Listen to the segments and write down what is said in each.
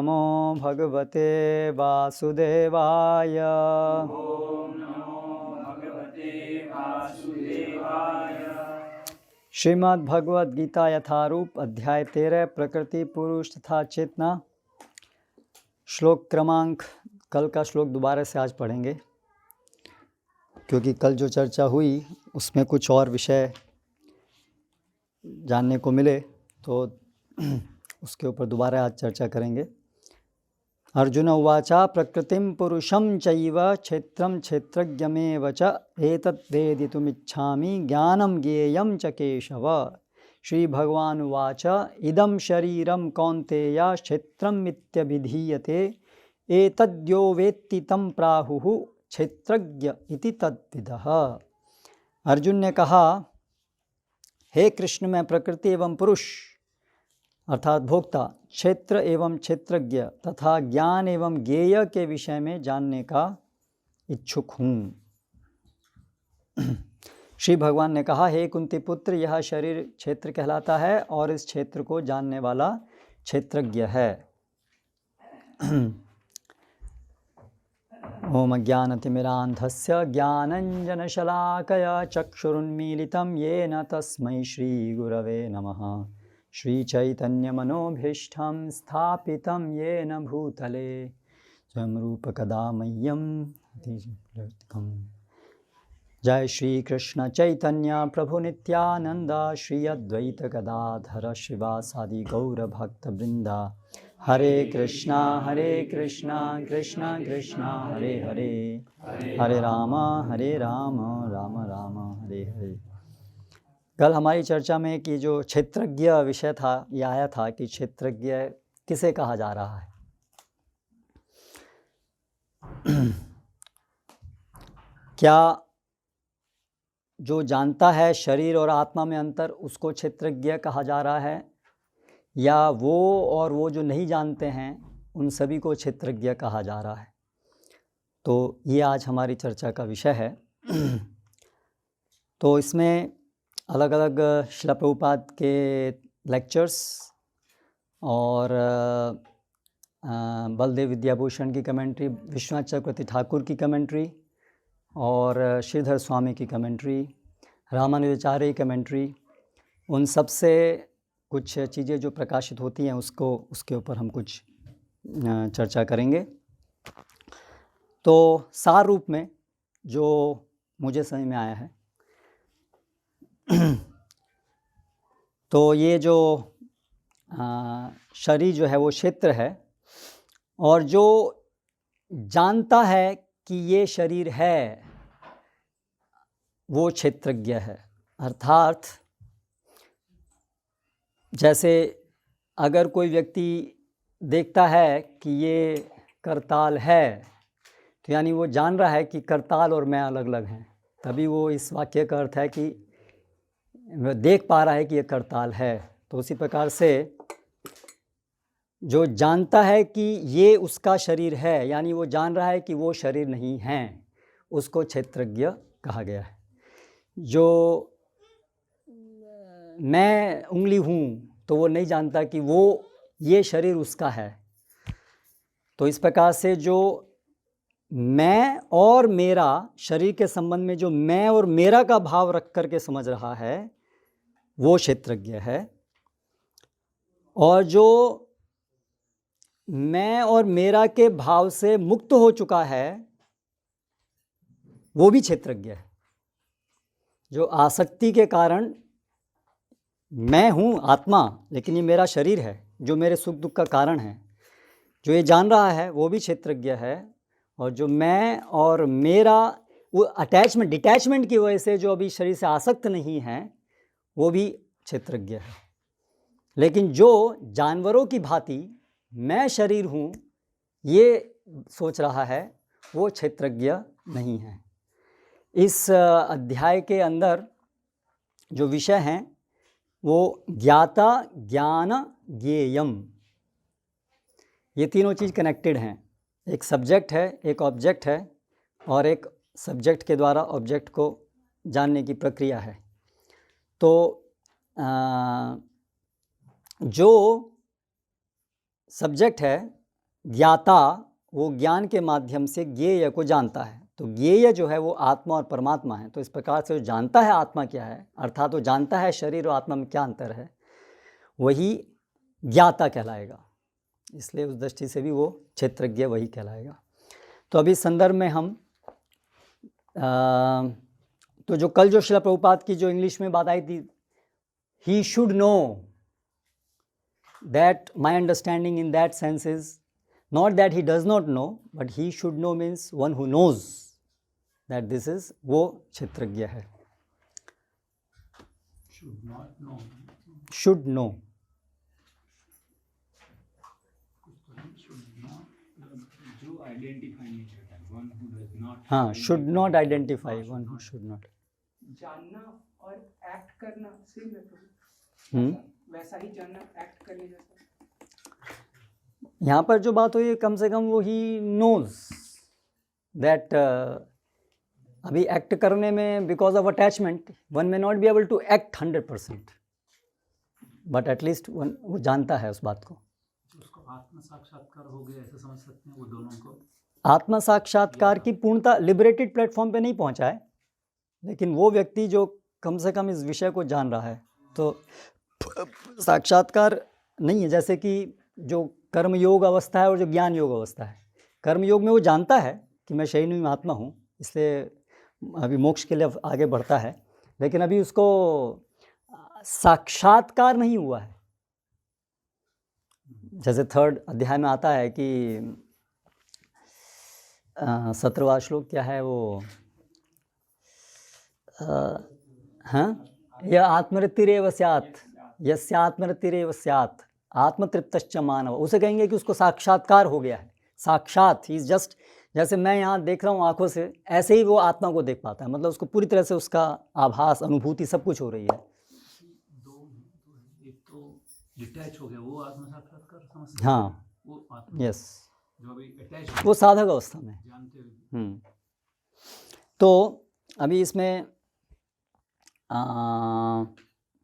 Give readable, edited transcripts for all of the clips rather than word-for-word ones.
नमो भगवते वासुदेवाय। श्रीमद् भगवद गीता यथारूप अध्याय 13 प्रकृति पुरुष तथा चेतना। श्लोक क्रमांक, कल का श्लोक दोबारा से आज पढ़ेंगे क्योंकि कल जो चर्चा हुई उसमें कुछ और विषय जानने को मिले तो उसके ऊपर दोबारा आज चर्चा करेंगे। अर्जुन उवाचा प्रकृतिं पुरुषं चैव क्षेत्रं क्षेत्रज्ञमेव च एतत् वेदितुमिच्छामि ज्ञानं ज्ञेयं च केशव। श्री भगवान उवाच इदं शरीरं कौन्तेय क्षेत्रं मित्यभिधीयते एतद्यो वेत्ति तं प्राहुः क्षेत्रज्ञ इति तद्विदः। अर्जुन ने कहा, हे कृष्ण, मैं प्रकृति एवं पुरुष अर्थात भोक्ता, क्षेत्र एवं क्षेत्रज्ञ तथा ज्ञान एवं ज्ञेय के विषय में जानने का इच्छुक हूँ। श्री भगवान ने कहा, हे कुंती पुत्र, यह शरीर क्षेत्र कहलाता है और इस क्षेत्र को जानने वाला क्षेत्रज्ञ है। ओम ज्ञानतिमिरान्धस्य ज्ञानञ्जनशलाकया चक्षुरुन्मीलितं येन तस्मै श्रीगुरवे नमः। श्रीचैतन्यमनोभीष्टं स्थापितं येन भूतले स्वयं रूपकदा मह्यं। जय श्री कृष्ण चैतन्य प्रभु नित्यानंद श्री अद्वैत गदाधर श्रीवासादि गौर भक्तवृंदा। हरे कृष्णा कृष्णा कृष्णा हरे हरे, हरे राम राम राम हरे हरे। कल हमारी चर्चा में कि जो क्षेत्रज्ञ विषय था ये आया था कि क्षेत्रज्ञ किसे कहा जा रहा है। क्या जो जानता है शरीर और आत्मा में अंतर उसको क्षेत्रज्ञ कहा जा रहा है, या वो जो नहीं जानते हैं उन सभी को क्षेत्रज्ञ कहा जा रहा है। तो ये आज हमारी चर्चा का विषय है। तो इसमें अलग अलग श्रील प्रभुपाद के लेक्चर्स और बलदेव विद्याभूषण की कमेंट्री, विश्वनाथ चक्रवर्ती ठाकुर की कमेंट्री और श्रीधर स्वामी की कमेंट्री, रामानुजाचार्य की कमेंट्री, उन सब से कुछ चीज़ें जो प्रकाशित होती हैं उसके ऊपर हम कुछ चर्चा करेंगे। तो सार रूप में जो मुझे समझ में आया है, तो ये जो शरीर जो है वो क्षेत्र है, और जो जानता है कि ये शरीर है वो क्षेत्रज्ञ है। अर्थात जैसे अगर कोई व्यक्ति देखता है कि ये करताल है तो यानी वो जान रहा है कि करताल और मैं अलग अलग हैं, तभी वो इस वाक्य का अर्थ है कि वह देख पा रहा है कि ये करताल है। तो उसी प्रकार से जो जानता है कि ये उसका शरीर है, यानी वो जान रहा है कि वो शरीर नहीं है, उसको क्षेत्रज्ञ कहा गया है। जो मैं उंगली हूँ तो वो नहीं जानता कि वो ये शरीर उसका है। तो इस प्रकार से जो मैं और मेरा शरीर के संबंध में जो मैं और मेरा का भाव रख करके समझ रहा है वो क्षेत्रज्ञ है, और जो मैं और मेरा के भाव से मुक्त हो चुका है वो भी क्षेत्रज्ञ है। जो आसक्ति के कारण मैं हूँ आत्मा, लेकिन ये मेरा शरीर है जो मेरे सुख दुख का कारण है, जो ये जान रहा है वो भी क्षेत्रज्ञ है। और जो मैं और मेरा वो अटैचमेंट डिटैचमेंट की वजह से जो अभी शरीर से आसक्त नहीं है वो भी क्षेत्रज्ञ है। लेकिन जो जानवरों की भांति मैं शरीर हूँ ये सोच रहा है वो क्षेत्रज्ञ नहीं है। इस अध्याय के अंदर जो विषय हैं वो ज्ञाता, ज्ञान, ज्ञेयम, ये तीनों चीज़ कनेक्टेड हैं। एक सब्जेक्ट है, एक ऑब्जेक्ट है, और एक सब्जेक्ट के द्वारा ऑब्जेक्ट को जानने की प्रक्रिया है। तो जो सब्जेक्ट है ज्ञाता वो ज्ञान के माध्यम से ज्ञेय को जानता है। तो ज्ञेय जो है वो आत्मा और परमात्मा है। तो इस प्रकार से जो जानता है आत्मा क्या है, अर्थात वो जानता है शरीर और आत्मा में क्या अंतर है, वही ज्ञाता कहलाएगा। इसलिए उस दृष्टि से भी वो क्षेत्रज्ञ वही कहलाएगा। तो अभी संदर्भ में हम तो जो कल जो श्रील प्रभुपाद की जो इंग्लिश में बात आई थी, he should know that my understanding in that sense is not that he does not know, but he should know means one who knows that this is, वो क्षेत्रज्ञ है। शुड नो, हाँ, should not identify, one who should not. जानना और act करना same है, वैसा ही जानना एक्ट करने जैसा। यहाँ पर जो बात हुई है कम से कम वो ही नोज दैट अभी एक्ट करने में because of attachment one may not be able to act 100%, but at least one वो जानता है उस बात को। उसको आत्म साक्षात्कार हो गया ऐसा समझ सकते हैं वो दोनों को। आत्म साक्षात्कार की पूर्णता लिबरेटेड प्लेटफॉर्म पे नहीं पहुंचा है, लेकिन वो व्यक्ति जो कम से कम इस विषय को जान रहा है तो साक्षात्कार नहीं है। जैसे कि जो कर्म योग अवस्था है और जो ज्ञान योग अवस्था है, कर्म योग में वो जानता है कि मैं शरीर में आत्मा हूँ, इसलिए अभी मोक्ष के लिए आगे बढ़ता है, लेकिन अभी उसको साक्षात्कार नहीं हुआ है। जैसे 3rd अध्याय में आता है कि 17वां श्लोक क्या है वो, हाँ, यह आत्मरतिरेव स्यात् यस्य आत्मरतिरेव स्यात् आत्मतृप्तश्च मानव, उसे कहेंगे कि उसको साक्षात्कार हो गया है। साक्षात ही इज जस्ट, जैसे मैं यहाँ देख रहा हूँ आंखों से, ऐसे ही वो आत्मा को देख पाता है, मतलब उसको पूरी तरह से उसका आभास, अनुभूति सब कुछ हो रही है। एक तो डिटैच हो गया वो आत्म साक्षात्कार समझ, हाँ, वो आत्मा यस, जो अभी अटैच वो साधक अवस्था में जानते हुए। तो अभी इसमें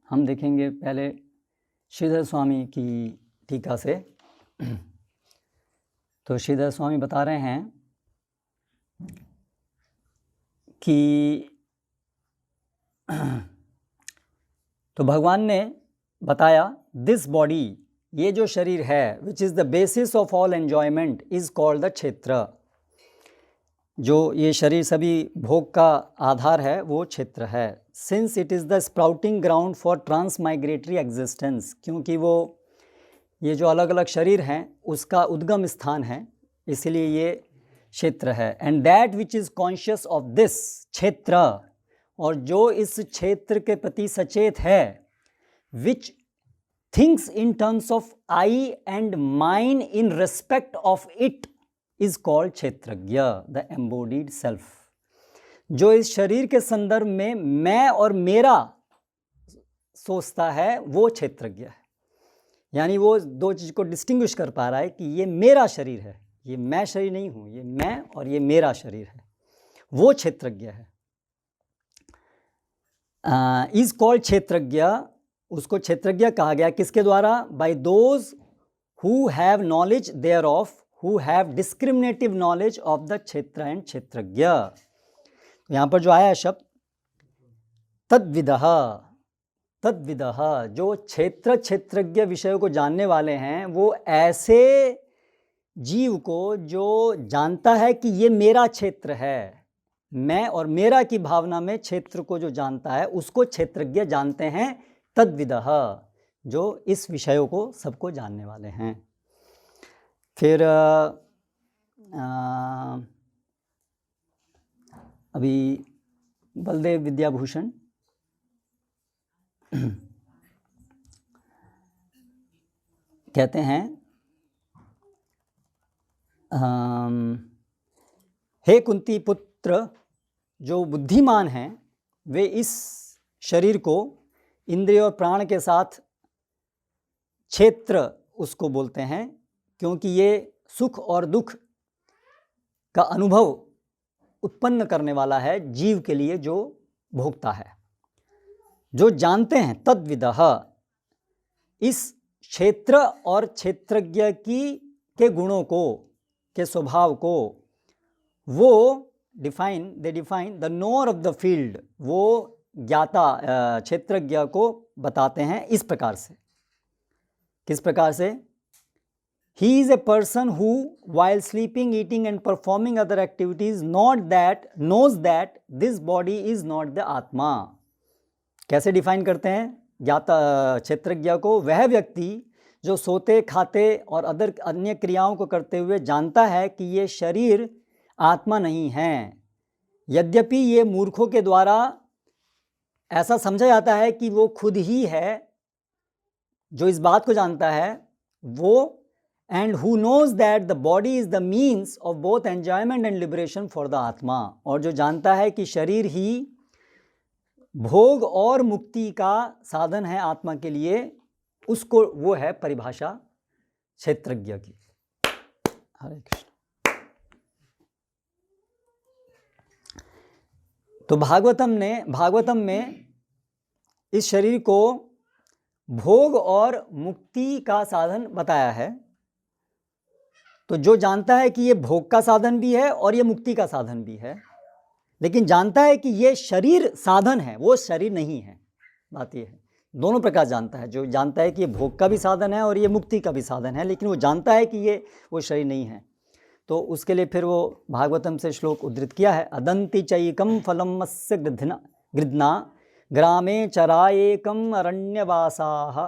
हम देखेंगे पहले श्रीधर स्वामी की टीका से। तो श्रीधर स्वामी बता रहे हैं कि तो भगवान ने बताया दिस बॉडी, ये जो शरीर है, which is the basis of all enjoyment, is called the क्षेत्र। जो ये शरीर सभी भोग का आधार है वो क्षेत्र है। Since it is the sprouting ground for transmigratory existence, क्योंकि वो ये जो अलग अलग शरीर हैं उसका उद्गम स्थान है, इसलिए ये क्षेत्र है। And that which is conscious of this क्षेत्र, और जो इस क्षेत्र के प्रति सचेत है, which thinks in terms of I and mine in respect of it, is called क्षेत्रज्ञ, द एम्बोडीड सेल्फ। जो इस शरीर के संदर्भ में मैं और मेरा सोचता है वो क्षेत्रज्ञ है। यानी वो दो चीज़ को डिस्टिंग्विश कर पा रहा है कि ये मेरा शरीर है, ये मैं शरीर नहीं हूँ, ये मैं और ये मेरा शरीर है, वो क्षेत्रज्ञ है। इज कॉल्ड क्षेत्रज्ञ, उसको क्षेत्रज्ञ कहा गया किसके द्वारा? By those who have knowledge thereof, who have discriminative knowledge of the kshetra and kshetrajna. तो यहाँ पर जो आया शब्द तद्विदः, तद्विदः, जो क्षेत्र क्षेत्रज्ञ विषयों को जानने वाले हैं, वो ऐसे जीव को जो जानता है कि ये मेरा क्षेत्र है, मैं और मेरा की भावना में क्षेत्र को जो जानता है उसको क्षेत्रज्ञ जानते हैं। तद्विदः, जो इस विषयों को सबको जानने वाले हैं। फिर अभी बलदेव विद्याभूषण कहते हैं, हे कुंती पुत्र, जो बुद्धिमान हैं वे इस शरीर को इंद्रिय और प्राण के साथ क्षेत्र उसको बोलते हैं, क्योंकि ये सुख और दुख का अनुभव उत्पन्न करने वाला है जीव के लिए जो भोगता है। जो जानते हैं तद्विदः, इस क्षेत्र और क्षेत्रज्ञ की के गुणों को, के स्वभाव को वो दे define the knower of the field, वो ज्ञाता क्षेत्रज्ञ को बताते हैं इस प्रकार से। किस प्रकार से? He is a person who, while sleeping, eating and performing other activities, knows that this body is not the Atma. कैसे डिफाइन करते हैं ज्ञाता क्षेत्रज्ञ को? वह व्यक्ति जो सोते, खाते और अन्य क्रियाओं को करते हुए जानता है कि ये शरीर आत्मा नहीं है। यद्यपि ये मूर्खों के द्वारा ऐसा समझा जाता है कि वो खुद ही है, जो इस बात को जानता है वो, and who knows that the body is the means of both enjoyment and liberation for the आत्मा, और जो जानता है कि शरीर ही भोग और मुक्ति का साधन है आत्मा के लिए, उसको वो है परिभाषा क्षेत्रज्ञ की। हरे कृष्ण। तो भागवतम में इस शरीर को भोग और मुक्ति का साधन बताया है। तो जो जानता है कि ये भोग का साधन भी है और ये मुक्ति का साधन भी है, लेकिन जानता है कि ये शरीर साधन है, वो शरीर नहीं है। बात ये है, दोनों प्रकार जानता है। जो जानता है कि ये भोग का भी साधन है और ये मुक्ति का भी साधन है, लेकिन वो जानता है कि ये वो शरीर नहीं है। तो उसके लिए फिर वो भागवतम से श्लोक उद्धृत किया है। अदंति चैकम फलम मत्स्य गृध्ना ग्रामे चराएकम अरण्यवासाः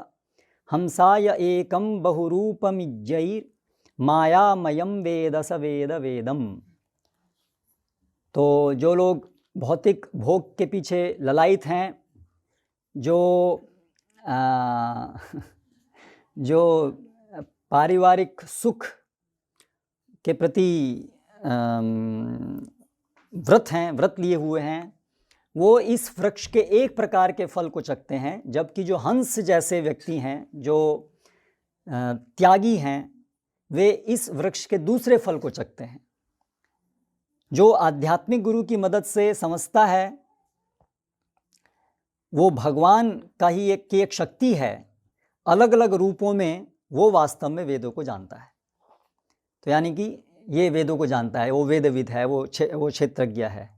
हंसाय एकम बहुरूपमिज्जैर मायामयम वेद स वेद वेदम। तो जो लोग भौतिक भोग के पीछे ललायित हैं, जो पारिवारिक सुख के प्रति व्रत लिए हुए हैं, वो इस वृक्ष के एक प्रकार के फल को चखते हैं, जबकि जो हंस जैसे व्यक्ति हैं, जो त्यागी हैं, वे इस वृक्ष के दूसरे फल को चखते हैं। जो आध्यात्मिक गुरु की मदद से समझता है, वो भगवान का ही एक शक्ति है, अलग अलग रूपों में, वो वास्तव में वेदों को जानता है। तो यानी कि ये वेदों को जानता है, वो वेदविद है, वो क्षेत्रज्ञ है।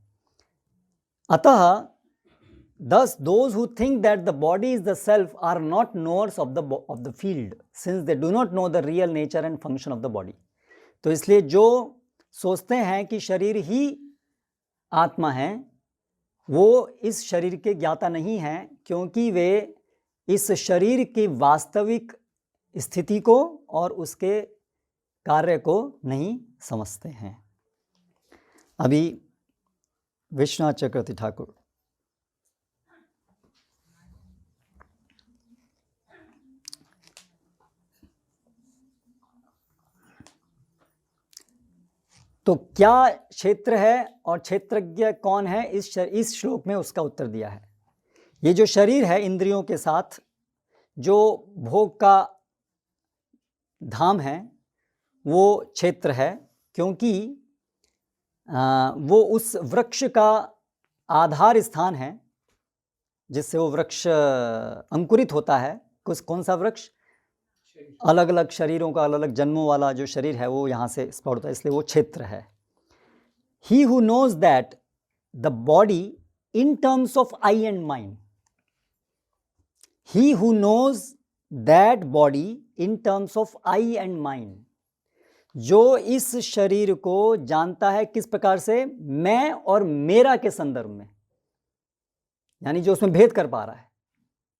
अतः thus those who think that the body is the self are not knowers of the field, since they do not know the real nature and function of the body. तो इसलिए जो सोचते हैं कि शरीर ही आत्मा है, वो इस शरीर के ज्ञाता नहीं हैं, क्योंकि वे इस शरीर की वास्तविक स्थिति को और उसके कार्य को नहीं समझते हैं। अभी विश्वनाथ चक्रवर्ती ठाकुर। तो क्या क्षेत्र है और क्षेत्रज्ञ कौन है, इस श्लोक में उसका उत्तर दिया है। ये जो शरीर है इंद्रियों के साथ, जो भोग का धाम है, वो क्षेत्र है, क्योंकि वो उस वृक्ष का आधार स्थान है जिससे वो वृक्ष अंकुरित होता है। कौन सा वृक्ष? अलग अलग शरीरों का, अलग अलग जन्मों वाला जो शरीर है, वो यहाँ से स्पॉट होता है, इसलिए वो क्षेत्र है। He who knows that the body in terms of I and mind, he who knows that body in terms of I and mind, जो इस शरीर को जानता है किस प्रकार से? मैं और मेरा के संदर्भ में, यानी जो उसमें भेद कर पा रहा है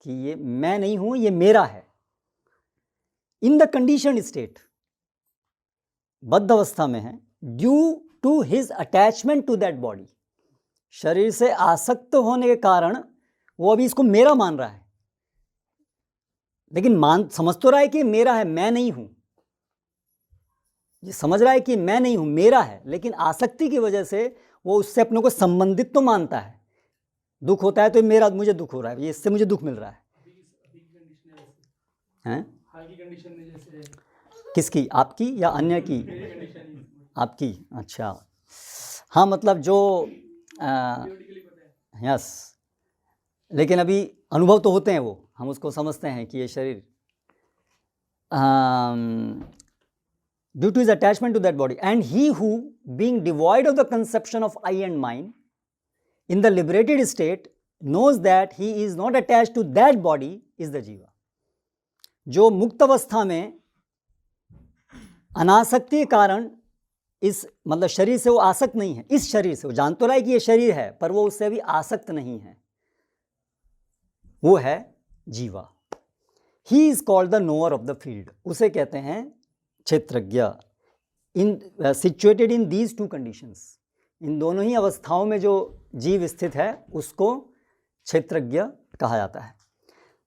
कि ये मैं नहीं हूं, ये मेरा है। इन द कंडीशन स्टेट, बद्ध अवस्था में है, due to his attachment to that body, शरीर से आसक्त होने के कारण वो अभी इसको मेरा मान रहा है, लेकिन समझ तो रहा है कि मेरा है, मैं नहीं हूं। ये समझ रहा है कि मैं नहीं हूं, मेरा है, लेकिन आसक्ति की वजह से वो उससे अपने को संबंधित तो मानता है। दुख होता है तो मेरा, मुझे दुख हो रहा है, ये इससे मुझे दुख मिल रहा है। हैं? किसकी? आपकी या अन्य की? आपकी। अच्छा, हाँ, मतलब जो यस, लेकिन अभी अनुभव तो होते हैं, वो हम उसको समझते हैं कि ये शरीर due to his attachment to that body, and he who being devoid of the conception of I and mind in the liberated state knows that he is not attached to that body is the jiva. जो मुक्त अवस्था में अनासक्ति के कारण इस मतलब शरीर से वो आसक्त नहीं है, इस शरीर से वो जान तो रहा है कि ये शरीर है पर वो उससे भी आसक्त नहीं है, वो है जीवा. He is called the knower of the field, उसे कहते हैं क्षेत्रज्ञ. In situated in these two conditions, इन दोनों ही अवस्थाओं में जो जीव स्थित है उसको क्षेत्रज्ञ कहा जाता है.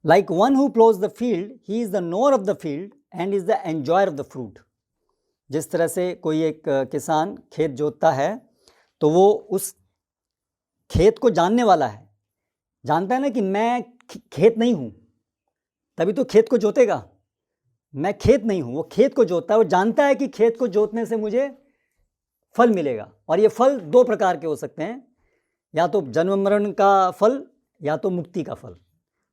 Like one who ploughs the field, he is the knower of the field and is the enjoyer of the fruit. जिस तरह से कोई एक किसान खेत जोतता है तो वो उस खेत को जानने वाला है, जानता है ना कि मैं खेत नहीं हूँ, तभी तो खेत को जोतेगा. मैं खेत नहीं हूँ, वो खेत को जोतता है, वो जानता है कि खेत को जोतने से मुझे फल मिलेगा. और ये फल दो प्रकार के हो सकते हैं, या तो जन्म मरण का फल या तो मुक्ति का फल.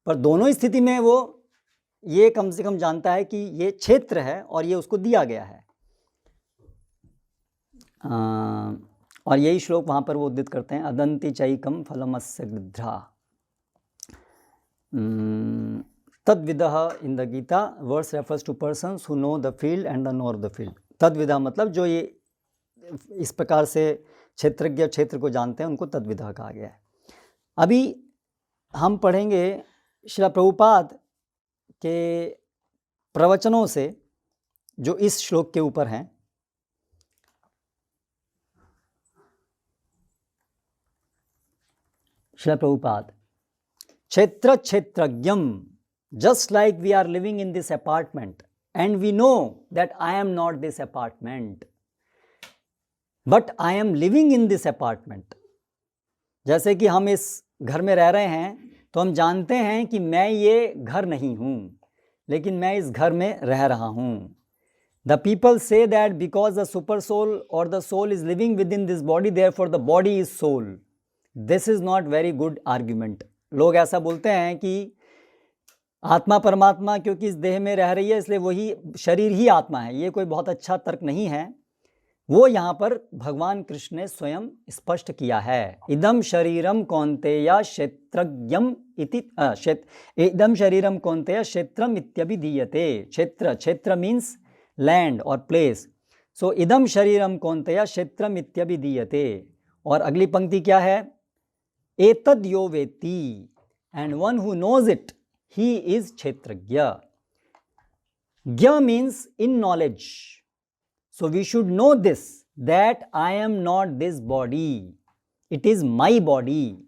पर दोनों स्थिति में वो ये कम से कम जानता है कि ये क्षेत्र है और ये उसको दिया गया है. और यही श्लोक वहाँ पर वो उद्धृत करते हैं, अदंति चैकम फलमस्य गृध्रा तद्विदः. In the Gita words refers to persons who know the field and the knower the field. तद्विदः मतलब जो ये इस प्रकार से क्षेत्रज्ञ क्षेत्र को जानते हैं उनको तद्विदः कहा गया है. अभी हम पढ़ेंगे श्रील प्रभुपाद के प्रवचनों से जो इस श्लोक के ऊपर हैं. श्रील प्रभुपाद, क्षेत्र क्षेत्रज्ञम, just like we are living in this apartment and we know that I am not this apartment but I am living in this apartment. जैसे कि हम इस घर में रह रहे हैं तो हम जानते हैं कि मैं ये घर नहीं हूँ, लेकिन मैं इस घर में रह रहा हूँ. The people say that because the super soul और the soul is living within this body therefore the body is soul. This is not very good argument. लोग ऐसा बोलते हैं कि आत्मा परमात्मा क्योंकि इस देह में रह रही है इसलिए वही शरीर ही आत्मा है. ये कोई बहुत अच्छा तर्क नहीं है. वो यहाँ पर भगवान कृष्ण ने स्वयं स्पष्ट किया है. इदम शरीरम कौन्तेय क्षेत्रज्ञम इति इदम शरीरम कौन्तेय क्षेत्रम इत्यभिधीयते. क्षेत्र, क्षेत्र मीन्स लैंड और प्लेस. सो इदम शरीरम कौन्तेय क्षेत्रम इत्यभिधीयते. और अगली पंक्ति क्या है, एतद् यो वेत्ति and one who knows it he is kshetrajna. ज्ञ means in knowledge. So we should know this, that I am not this body, it is my body.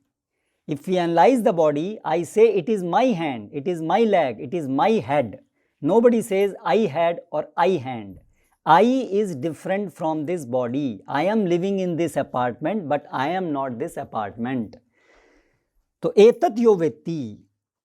If we analyze the body, I say it is my hand, it is my leg, it is my head. Nobody says I head or I hand. I is different from this body. I am living in this apartment, but I am not this apartment. तो एतत् यो वेत्ति,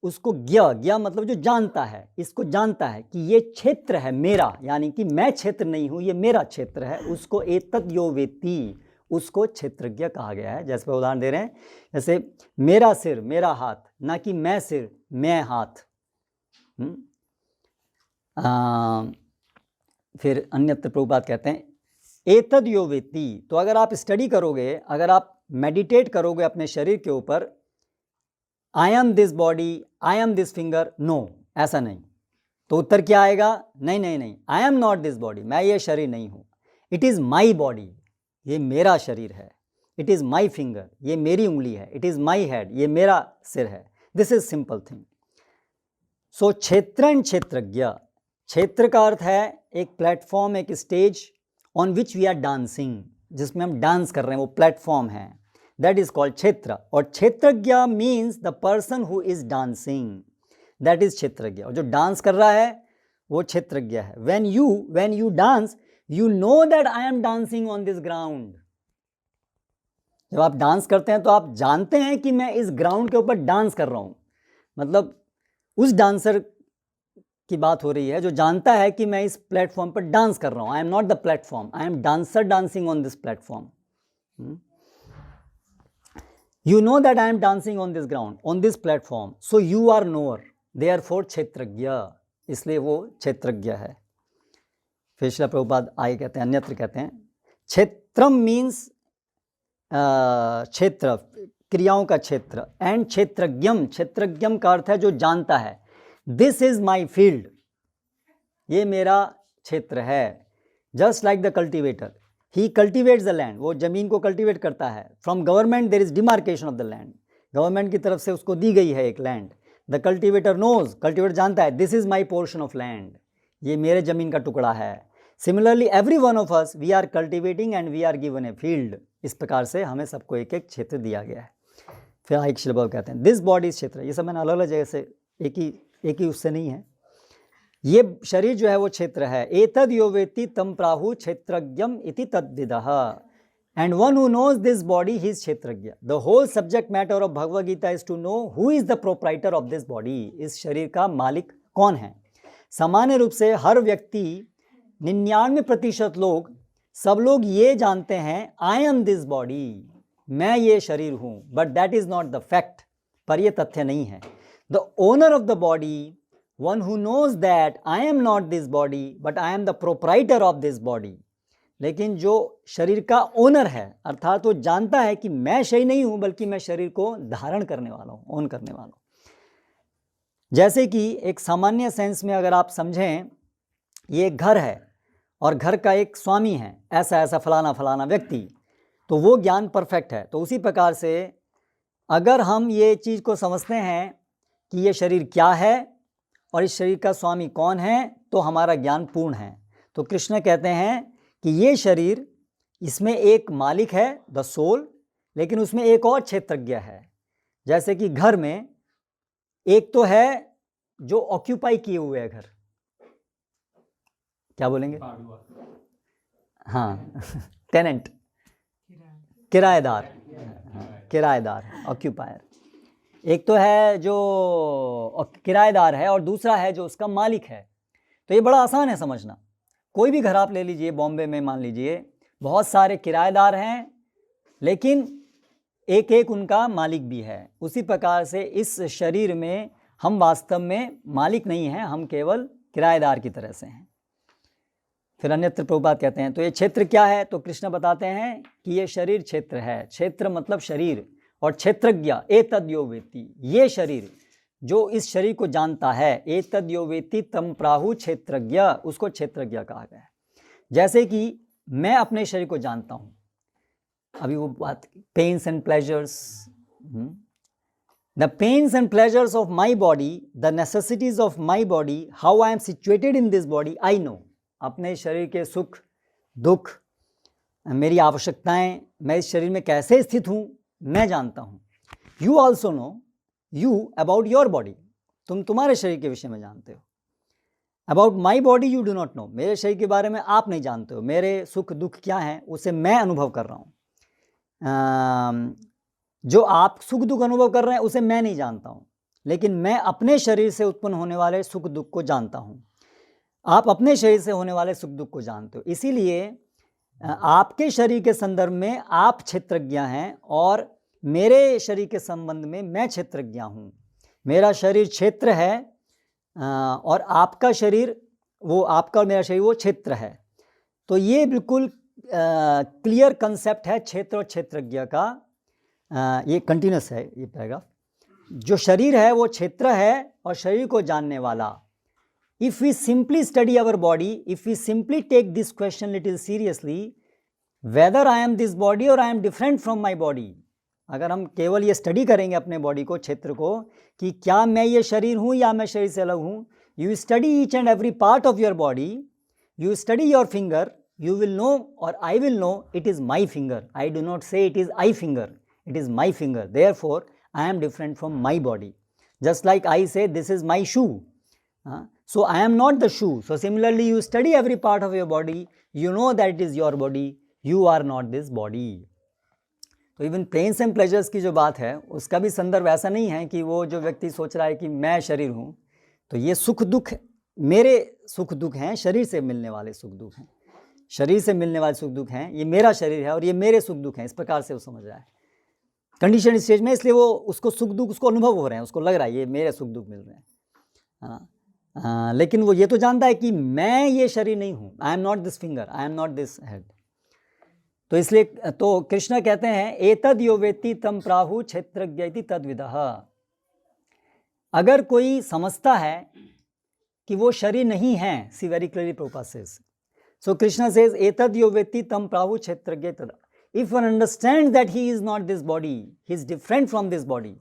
उसको ज्ञ, ज्ञ मतलब जो जानता है, इसको जानता है कि ये क्षेत्र है मेरा, यानी कि मैं क्षेत्र नहीं हूँ, ये मेरा क्षेत्र है, उसको एतद् यो वेत्ति, उसको क्षेत्रज्ञ कहा गया है. जैसे उदाहरण दे रहे हैं, जैसे मेरा सिर मेरा हाथ, ना कि मैं सिर मैं हाथ. फिर अन्यत्र प्रभुपाद कहते हैं एतद् यो वेत्ति. तो अगर आप स्टडी करोगे, अगर आप मेडिटेट करोगे अपने शरीर के ऊपर, I am this body, I am this finger, no, ऐसा नहीं, तो उत्तर क्या आएगा, नहीं नहीं नहीं, I am not this body, मैं ये शरीर नहीं हूँ. इट इज़ माई बॉडी, ये मेरा शरीर है. इट इज़ माई फिंगर, ये मेरी उंगली है. इट इज़ माई हेड, ये मेरा सिर है. This is simple thing. So क्षेत्रं क्षेत्रज्ञ, क्षेत्र का अर्थ है एक प्लेटफॉर्म, एक stage on which we are dancing, जिसमें हम डांस कर रहे हैं, वो प्लेटफॉर्म है. That is called क्षेत्र. और क्षेत्रज्ञ means the person who is dancing, that is क्षेत्रज्ञ. और जो डांस कर रहा है वो क्षेत्रज्ञ है. When you dance, you know that I am dancing on this ground. जब आप डांस करते हैं तो आप जानते हैं कि मैं इस ग्राउंड के ऊपर डांस कर रहा हूँ. मतलब उस डांसर की बात हो रही है जो जानता है कि मैं इस प्लेटफॉर्म पर डांस कर रहा हूँ. आई am not the platform, I am dancer dancing on this platform. You know that I am dancing on this ground, on this platform. So you are knower. Therefore क्षेत्रज्ञ, इसलिए वो क्षेत्रज्ञ है. फिर श्रील प्रभुपाद आगे कहते हैं, अन्यत्र कहते हैं, क्षेत्रम मीन्स क्षेत्र, क्रियाओं का क्षेत्र, एंड क्षेत्रज्ञम, क्षेत्रज्ञम का अर्थ है जो जानता है। दिस इज माई फील्ड, ये मेरा क्षेत्र है। Just like the cultivator, he cultivates the land, वो जमीन को कल्टिवेट करता है। From government there is demarcation of the land, government की तरफ से उसको दी गई है एक land. The cultivator knows, cultivator जानता है, this is my portion of land, ये मेरे जमीन का टुकड़ा है। Similarly every one of us we are cultivating and we are given a field, इस प्रकार से हमें सबको एक एक क्षेत्र दिया गया है। फिर आगे श्रील प्रभुपाद कहते हैं, दिस बॉडी क्षेत्र, ये सब मैंने अलग अलग जगह से एक ही उससे नहीं है, ये शरीर जो है वो क्षेत्र है। एतद यो वेत्ति तम प्राहु क्षेत्रज्ञम इति तद्विदः, and one who knows this body he is क्षेत्रज्ञ। The whole subject matter of Bhagavad Gita is to know who is the proprietor of this body, इस शरीर का मालिक कौन है। सामान्य रूप से हर व्यक्ति 99% लोग, सब लोग ये जानते हैं आई एम दिस बॉडी, मैं ये शरीर हूँ, but that is not the fact, पर ये तथ्य नहीं है। The owner of the body, one who knows that I am not this body but I am the proprietor of this body, लेकिन जो शरीर का ओनर है, अर्थात वो जानता है कि मैं शरीर नहीं हूँ बल्कि मैं शरीर को धारण करने वाला हूँ, ओन करने वाला हूँ। जैसे कि एक सामान्य सेंस में अगर आप समझें, ये एक घर है और घर का एक स्वामी है, ऐसा ऐसा फलाना फलाना व्यक्ति, तो वो ज्ञान परफेक्ट है। तो उसी प्रकार से अगर हम ये चीज़ को समझते हैं कि ये शरीर क्या है और इस शरीर का स्वामी कौन है, तो हमारा ज्ञान पूर्ण है। तो कृष्ण कहते हैं कि ये शरीर, इसमें एक मालिक है द सोल, लेकिन उसमें एक और क्षेत्रज्ञ है। जैसे कि घर में एक तो है जो ऑक्यूपाई किए हुए है घर, क्या बोलेंगे, हाँ टेनेंट, किराएदार, किराएदार ऑक्यूपायर। एक तो है जो किराएदार है और दूसरा है जो उसका मालिक है। तो ये बड़ा आसान है समझना। कोई भी घर आप ले लीजिए, बॉम्बे में मान लीजिए, बहुत सारे किराएदार हैं लेकिन एक एक उनका मालिक भी है। उसी प्रकार से इस शरीर में हम वास्तव में मालिक नहीं हैं, हम केवल किराएदार की तरह से हैं। फिर अन्यत्र प्रभुपाद कहते हैं, तो ये क्षेत्र क्या है, तो कृष्ण बताते हैं कि ये शरीर क्षेत्र है। क्षेत्र मतलब शरीर, और क्षेत्रज्ञ एतद् यो वेत्ति, ये शरीर जो इस शरीर को जानता है, एतद् यो वेत्ति तम प्राहु क्षेत्रज्ञ, उसको क्षेत्रज्ञ कहा गया है। जैसे कि मैं अपने शरीर को जानता हूँ, अभी वो बात, pains and pleasures, the pains and pleasures of my body, the necessities of my body, how I am situated in this body, I know. अपने शरीर के सुख दुख, मेरी आवश्यकताएं, मैं इस शरीर में कैसे स्थित हूँ, मैं जानता हूँ। You also know you about your body, तुम तुम्हारे शरीर के विषय में जानते हो। About my body you do not know, मेरे शरीर के बारे में आप नहीं जानते हो। मेरे सुख दुख क्या हैं उसे मैं अनुभव कर रहा हूँ। जो आप सुख दुख अनुभव कर रहे हैं उसे मैं नहीं जानता हूँ, लेकिन मैं अपने शरीर से उत्पन्न होने वाले सुख दुख को जानता हूँ। आप अपने शरीर से होने वाले सुख दुख को जानते हो, इसीलिए आपके शरीर के संदर्भ में आप क्षेत्रज्ञ हैं और मेरे शरीर के संबंध में मैं क्षेत्रज्ञ हूँ। मेरा शरीर क्षेत्र है और आपका शरीर, वो आपका और मेरा शरीर वो क्षेत्र है। तो ये बिल्कुल क्लियर कंसेप्ट है क्षेत्र और क्षेत्रज्ञ का। ये कंटिन्यूस है ये पैराग्राफ। जो शरीर है वो क्षेत्र है और शरीर को जानने वाला। If we simply study our body, if we simply take this question little seriously, whether I am this body or I am different from my body, अगर हम केवल ये स्टडी करेंगे अपने बॉडी को, क्षेत्र को, कि क्या मैं ये शरीर हूँ या मैं शरीर से अलग हूँ, you study each and every part of your body, you study your finger, you will know or I will know it is my finger. I do not say it is I finger, it is my finger. Therefore, I am different from my body. Just like I say this is my shoe. So I am not the shoe. So similarly, you study every part of your body, you know that it is your body, you are not this body. तो even pens and pleasures की जो बात है उसका भी संदर्भ ऐसा नहीं है कि वो जो व्यक्ति सोच रहा है कि मैं शरीर हूँ, तो ये सुख दुख मेरे सुख दुख हैं, शरीर से मिलने वाले सुख दुख हैं, शरीर से मिलने वाले सुख दुख हैं, ये मेरा शरीर है और ये मेरे सुख दुख हैं। इस प्रकार से वो समझ रहा है कंडीशन स्टेज में, इसलिए वो उसको सुख दुख उसको अनुभव हो रहे हैं, उसको लग रहा है ये मेरे सुख दुख मिल रहे हैं, है ना। लेकिन वो ये तो जानता है कि मैं ये शरीर नहीं हूँ, आई am not this finger, I am not this head. तो इसलिए तो कृष्ण कहते हैं एतद यो वेत्ति तम प्राहु क्षेत्रज्ञ तद्विदः। अगर कोई समझता है कि वो शरीर नहीं है, सी वेरी क्लियरली प्रभुपाद सेज, सो कृष्ण सेज एतद यो वेत्ति तम प्राहु क्षेत्रज्ञ तद्। If one understands that he is not this body, he is different from this body.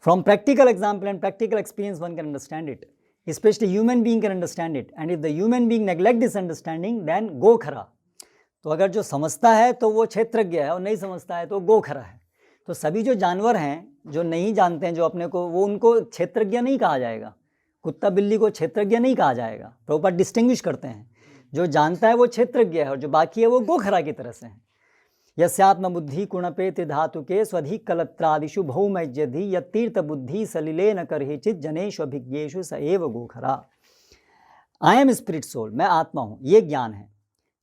From practical example and practical experience, one can understand it. Especially human being can understand it. And if the human being neglect this understanding, then go khara. तो अगर जो समझता है तो वो क्षेत्रज्ञ है, और नहीं समझता है तो गो खरा है। तो सभी जो जानवर हैं जो नहीं जानते हैं, जो अपने को, वो उनको क्षेत्रज्ञ नहीं कहा जाएगा। कुत्ता बिल्ली को क्षेत्रज्ञ नहीं कहा जाएगा। प्रभुपाद डिस्टिंग्विश करते हैं, जो जानता है वो क्षेत्रज्ञ है और जो बाकी है वो गोखरा की तरह से है। यस्यात्म बुद्धि कुणपेति धातुके स्वधिक कलत्रादिषु भौमज्यधि यतीर्थ बुद्धि सलिले न करहिचित जनेषु अभिज्ञेषु स एव गोखरा। आई एम स्पिरिट सोल, मैं आत्मा हूँ, ये ज्ञान है।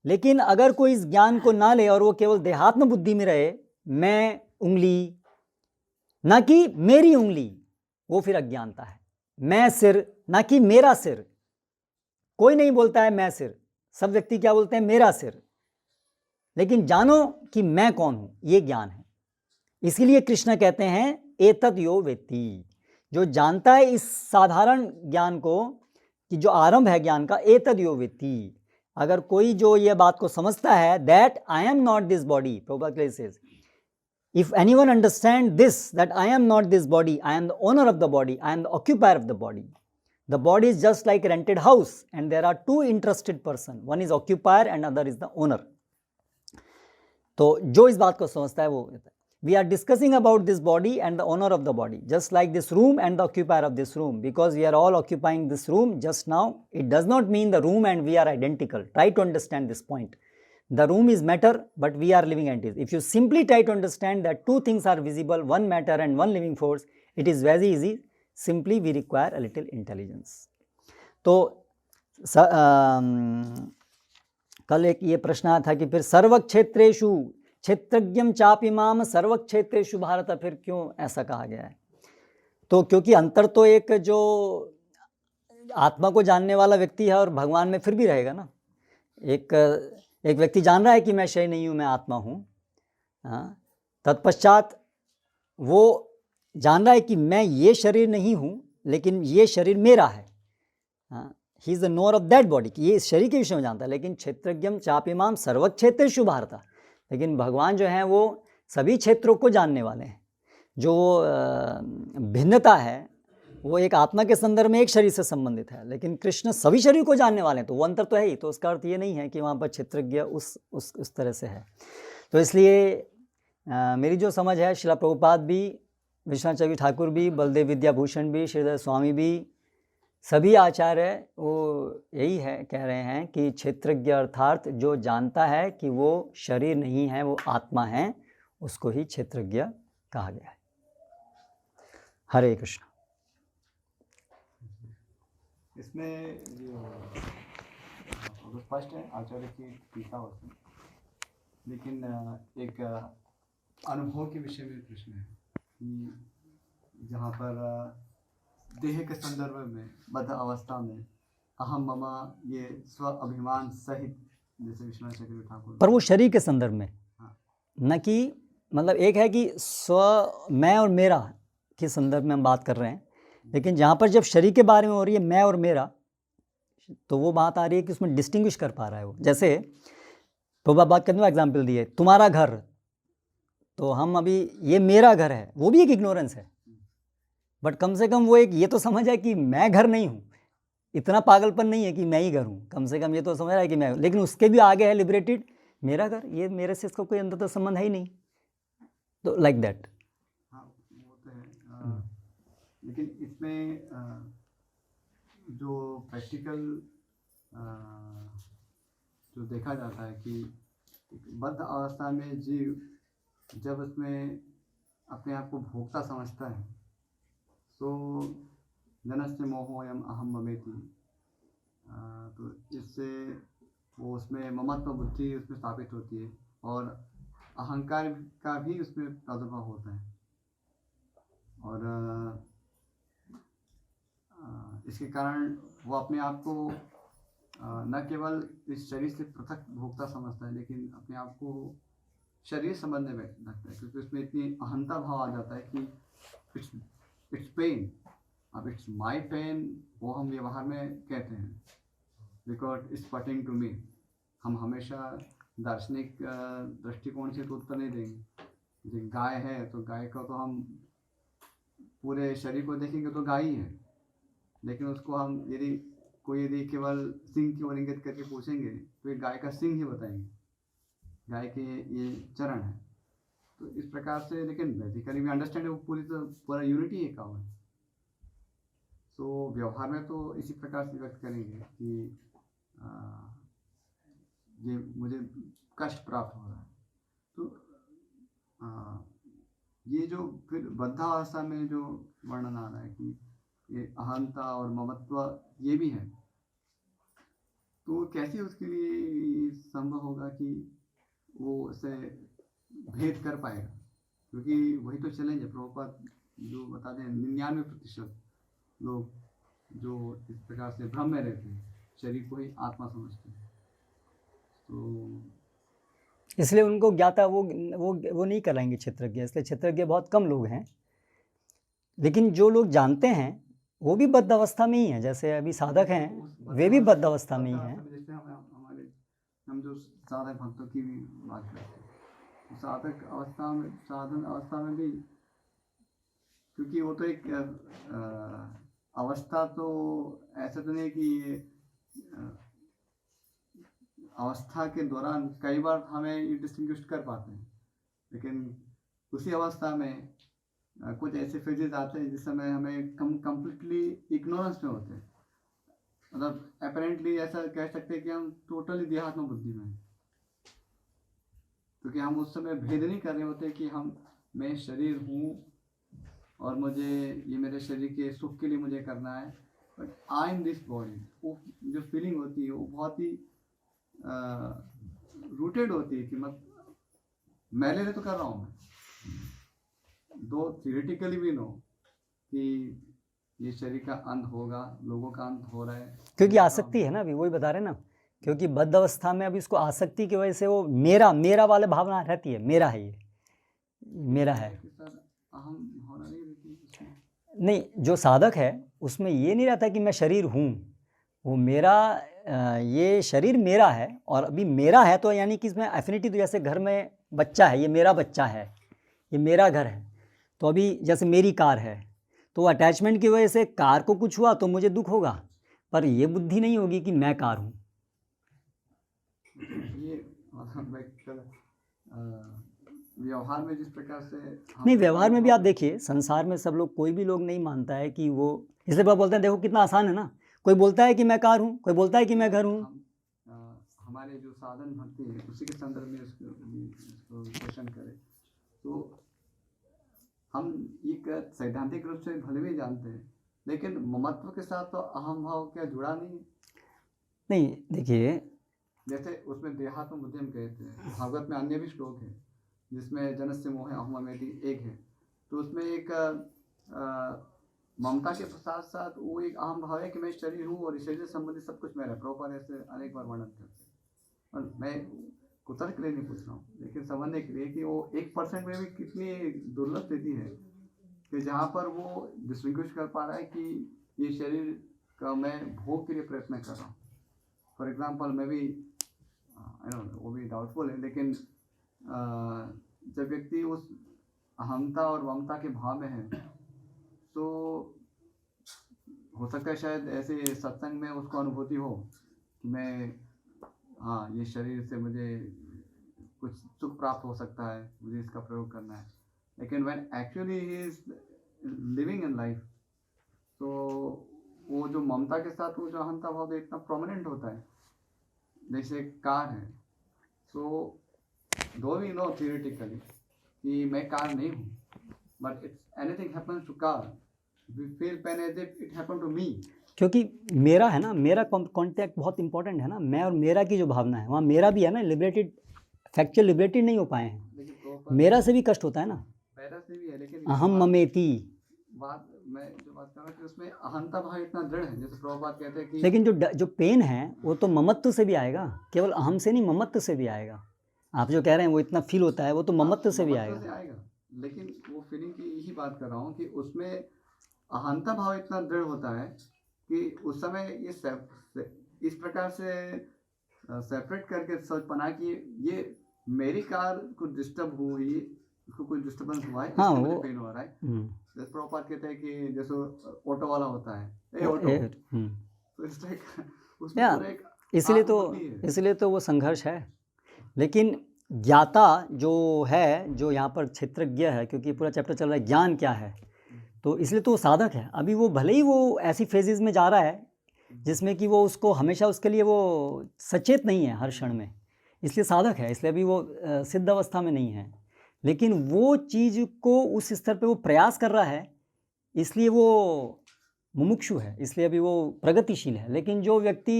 लेकिन अगर कोई इस ज्ञान को ना ले और वो केवल देहात्म बुद्धि में रहे, मैं उंगली ना कि मेरी उंगली, वो फिर अज्ञानता है। मैं सिर ना कि मेरा सिर, कोई नहीं बोलता है मैं सिर, सब व्यक्ति क्या बोलते हैं, मेरा सिर। लेकिन जानो कि मैं कौन हूं, ये ज्ञान है। इसीलिए कृष्ण कहते हैं एतद यो वेत्ति, जो जानता है इस साधारण ज्ञान को, कि जो आरंभ है ज्ञान का, एतद यो वेत्ति। अगर कोई जो ये बात को समझता है that I am not this body, Prabhupada says if anyone understand this, that I am not this body, I am the owner of the body, I am the occupier of the body. The body is just like a rented house and there are two interested person, one is occupier and other is the owner. तो जो इस बात को समझता है वो, we are discussing about this body and the owner of the body, just like this room and the occupier of this room, because we are all occupying this room just now. It does not mean the room and we are identical. Try to understand this point. The room is matter, but we are living entities. If you simply try to understand that two things are visible, one matter and one living force, it is very easy. Simply we require a little intelligence. तो कल एक ये प्रश्न आया था कि फिर सर्वक्षेत्रेषु क्षेत्रज्ञम चापिमाम सर्वक्षेत्रेषु भारत, फिर क्यों ऐसा कहा गया है? तो क्योंकि अंतर तो एक जो आत्मा को जानने वाला व्यक्ति है और भगवान में फिर भी रहेगा ना। एक व्यक्ति जान रहा है कि मैं शरीर नहीं हूँ, मैं आत्मा हूँ, तत्पश्चात वो जान रहा है कि मैं ये शरीर नहीं हूँ, लेकिन ये शरीर मेरा है। He is the knower of that body, कि ये इस शरीर के विषय में जानता है। लेकिन क्षेत्रज्ञम चापिमाम सर्वक्षेत्रेषु भारत, लेकिन भगवान जो हैं वो सभी क्षेत्रों को जानने वाले हैं। जो भिन्नता है वो एक आत्मा के संदर्भ में एक शरीर से संबंधित है, लेकिन कृष्ण सभी शरीर को जानने वाले हैं, तो वो अंतर तो है ही। तो उसका अर्थ ये नहीं है कि वहाँ पर क्षेत्रज्ञ उस तरह से है। तो इसलिए मेरी जो समझ है, श्रील प्रभुपाद भी, विश्वनाथ चक्रवर्ती ठाकुर भी, बलदेव विद्याभूषण भी, श्रीधर स्वामी भी, सभी आचार्य वो यही है, कह रहे हैं कि क्षेत्रज्ञ अर्थात जो जानता है कि वो शरीर नहीं है, वो आत्मा है, उसको ही क्षेत्रज्ञ कहा गया है। हरे कृष्ण। इसमें जो स्पष्ट है आचार्य की टीका होती है, लेकिन एक अनुभव के विषय में प्रश्न है कि जहाँ पर देह के संदर्भ में बद्ध अवस्था में अहम ममा ये स्व अभिमान सहित, जैसे विश्वनाथ चक्रवर्ती ठाकुर, पर वो शरीर के संदर्भ में, न कि मतलब एक है कि स्व मैं और मेरा के संदर्भ में हम बात कर रहे हैं, लेकिन जहाँ पर जब शरीर के बारे में हो रही है मैं और मेरा, तो वो बात आ रही है कि उसमें डिस्टिंग्विश कर पा रहा है वो। जैसे तो बात करने का एग्जाम्पल दिए, तुम्हारा घर, तो हम अभी ये मेरा घर है, वो भी एक इग्नोरेंस है, बट कम से कम वो एक ये तो समझ है कि मैं घर नहीं हूँ। इतना पागलपन नहीं है कि मैं ही घर हूँ, कम से कम ये तो समझ रहा है कि मैं, लेकिन उसके भी आगे है लिबरेटेड, मेरा घर, ये मेरे से इसका कोई अंततः संबंध है ही नहीं। तो लाइक दैट। हाँ वो तो है, लेकिन इसमें जो प्रैक्टिकल जो देखा जाता है कि बद्ध अवस्था में जीव जब उसमें अपने आप को भोक्ता समझता है, तो जनस्य मोहोयम अहम ममेति, तो इससे वो उसमें ममत्व बुद्धि उसमें स्थापित होती है और अहंकार का भी उसमें प्रादुर्भाव होता है। और इसके कारण वो अपने आप को न केवल इस शरीर से पृथक भोक्ता समझता है, लेकिन अपने आप को शरीर संबंध में रखता है, क्योंकि उसमें इतनी अहंता भाव आ जाता है कि इट्स पेन, अब इट्स माई पेन वो हम व्यवहार में कहते हैं, because it's pertaining to me. हम हमेशा दार्शनिक दृष्टिकोण से तो उत्तर नहीं देंगे। जैसे गाय है तो गाय का तो हम पूरे शरीर को देखेंगे तो गाय ही है, लेकिन उसको हम यदि केवल सिंह की ओर इंगित करके पूछेंगे तो ये गाय का सिंह ही बताएंगे, गाय के ये चरण है। तो इस प्रकार से, लेकिन बेसिकली वी अंडरस्टैंड वो पूरा यूनिटी है काउ है। तो व्यवहार में तो इसी प्रकार से व्यक्त करेंगे कि ये मुझे कष्ट प्राप्त हो रहा है। तो ये जो फिर बद्धावस्था में जो वर्णन आ रहा है कि ये अहंता और ममत्व ये भी है, तो कैसे उसके लिए संभव होगा कि वो उसे भेद कर पाएगा? क्योंकि वही तो चैलेंज है। प्रभुपाद जो बताते हैं 99% लोग जो इस प्रकार से भ्रम में रहते हैं, शरीर को ही आत्मा समझते हैं। तो इसलिए उनको ज्ञाता वो नहीं कराएंगे क्षेत्रज्ञ, इसलिए क्षेत्रज्ञ बहुत कम लोग हैं। लेकिन जो लोग जानते हैं वो भी बद्ध अवस्था में ही हैं, जैसे अभी साधक हैं वे भी बद्ध अवस्था में ही हैं। जैसे हम जो साधक भक्तों की भी बात करते हैं, तो साधन अवस्था में भी, क्योंकि वो तो एक अवस्था, तो ऐसा तो नहीं कि अवस्था के दौरान कई बार हमें ये डिस्टिंग्विश कर पाते हैं, लेकिन उसी अवस्था में कुछ ऐसे फेजेस आते हैं जिस समय हमें कंप्लीटली इग्नोरेंस में होते हैं। मतलब अपेरेंटली ऐसा कह सकते हैं कि हम टोटली देहात्म बुद्धि में हैं, क्योंकि हम उस समय भेद नहीं कर रहे होते कि मैं शरीर हूँ और मुझे ये मेरे शरीर के सुख के लिए मुझे करना है, but I am this body. वो जो फीलिंग होती है वो बहुत ही रूटेड होती है कि मैं ले तो कर रहा हूँ मैं, दो थियोरेटिकली भी नो कि ये शरीर का अंत होगा, लोगों का अंत हो रहा है, क्योंकि आसक्ति है ना, अभी वही बता रहे ना, क्योंकि बद्ध अवस्था में अभी उसको आसक्ति की वजह से वो मेरा वाले भावना रहती है, मेरा है, ये मेरा है। अहम भावना नहीं रहती नहीं, जो साधक है उसमें ये नहीं रहता कि मैं शरीर हूँ, वो ये शरीर मेरा है, और अभी मेरा है तो यानी कि इसमें एफिनिटी, तो जैसे घर में बच्चा है, ये मेरा बच्चा है, ये मेरा घर है, तो अभी जैसे मेरी कार है, तो अटैचमेंट की वजह से कार को कुछ हुआ तो मुझे दुख होगा, पर ये बुद्धि नहीं होगी कि मैं कार हूँ। ये व्यवहार में जिस प्रकार से नहीं, व्यवहार में भी आप देखिए, संसार में सब लोग, कोई भी लोग नहीं मानता है कि वो, इसलिए बाबा बोलते हैं देखो कितना आसान है ना, कोई बोलता है कि मैं कार हूँ, कोई बोलता है कि मैं घर हूँ। हमारे जो साधन भक्ति है उसी के संदर्भ में इसको क्वेश्चन करें तो हम एक सैद्धांतिक रूप से भले भी जानते हैं, लेकिन ममत्व के साथ तो अहम भाव क्या जुड़ा नहीं है? नहीं, देखिए, जैसे उसमें देहात्म बुद्धि हम कहते हैं, भागवत में अन्य भी श्लोक है जिसमें जनस्य मोहे अहममेति एक है, तो उसमें एक ममता के साथ साथ वो एक अहम भाव है कि मैं शरीर हूँ और शरीर से संबंधित सब कुछ मेरा। प्रभुपाद ऐसे अनेक बार वर्णन करते हैं, और मैं कुतर्क के लिए नहीं पूछ रहा हूँ, लेकिन समझने के लिए कि वो 1% में भी कितनी दुर्लभ स्थिति है कि जहाँ पर वो डिस्टिंग्विश कर पा रहा है कि ये शरीर का मैं भोग के लिए प्रयत्न कर रहा हूँ। फॉर एग्जाम्पल मैं भी वो भी डाउटफुल है, लेकिन जब व्यक्ति उस अहंता और ममता के भाव में है तो हो सकता है शायद ऐसे सत्संग में उसको अनुभूति हो कि मैं, हाँ, ये शरीर से मुझे कुछ सुख प्राप्त हो सकता है, मुझे इसका प्रयोग करना है, लेकिन when actually he is living in life, तो वो जो ममता के साथ वो जो अहंता भाव इतना प्रोमिनेंट होता है, जैसे कार है, सो दो वी नो थियोरेटिकली कि मैं कार नहीं हूँ, but it's anything happens to car, we feel pain as if it happened to me. क्योंकि मेरा है ना, मेरा कॉन्टेक्ट बहुत इंपॉर्टेंट है ना, मैं और मेरा की जो भावना है, वहाँ मेरा भी है ना, लिबरेटेड, फैक्चुअल लिबरेटेड नहीं हो पाए हैं, मेरा से भी कष्ट होता है ना, पैरा से भी है, लेकिन अहम ममेति। बात मैं जो बात कि उसमें अहंता भाव इतना दृढ़ है, जैसे प्रभुपाद कहते हैं कि लेकिन जो पेन है वो तो ममत्व से भी आएगा, केवल अहम से नहीं, ममत्व से भी आएगा। आप जो कह रहे हैं वो इतना फील होता है, वो तो ममत्व से भी आएगा। लेकिन वो फीलिंग की यही बात कर रहा हूँ कि उसमें अहंता भाव इतना दृढ़ होता है कि उस समय ये इस प्रकार से सेपरेट करके सोच पाना कि ये मेरी कार को डिस्टर्ब हुई, उसको कोई डिस्टर्बेंस हुआ है, हाँ, इसलिए मुझे वो पेन हो रहा है। जैसे प्रभुपाद कहते हैं कि जैसे ऑटो वाला होता है, ए ऑटो, तो इस टाइप का उसमें पूरा एक इसलिए तो वो संघर्ष है। लेकिन ज्ञाता जो है, जो यहाँ पर क्षेत्रज्ञ है, क्योंकि पूरा चैप्टर चल रहा है ज्ञान क्या है, तो इसलिए तो वो साधक है। अभी वो भले ही वो ऐसी फेजेस में जा रहा है जिसमें कि वो उसको हमेशा उसके लिए वो सचेत नहीं है हर क्षण में, इसलिए साधक है, इसलिए अभी वो सिद्ध अवस्था में नहीं है। लेकिन वो चीज़ को उस स्तर पे वो प्रयास कर रहा है, इसलिए वो मुमुक्षु है, इसलिए अभी वो प्रगतिशील है। लेकिन जो व्यक्ति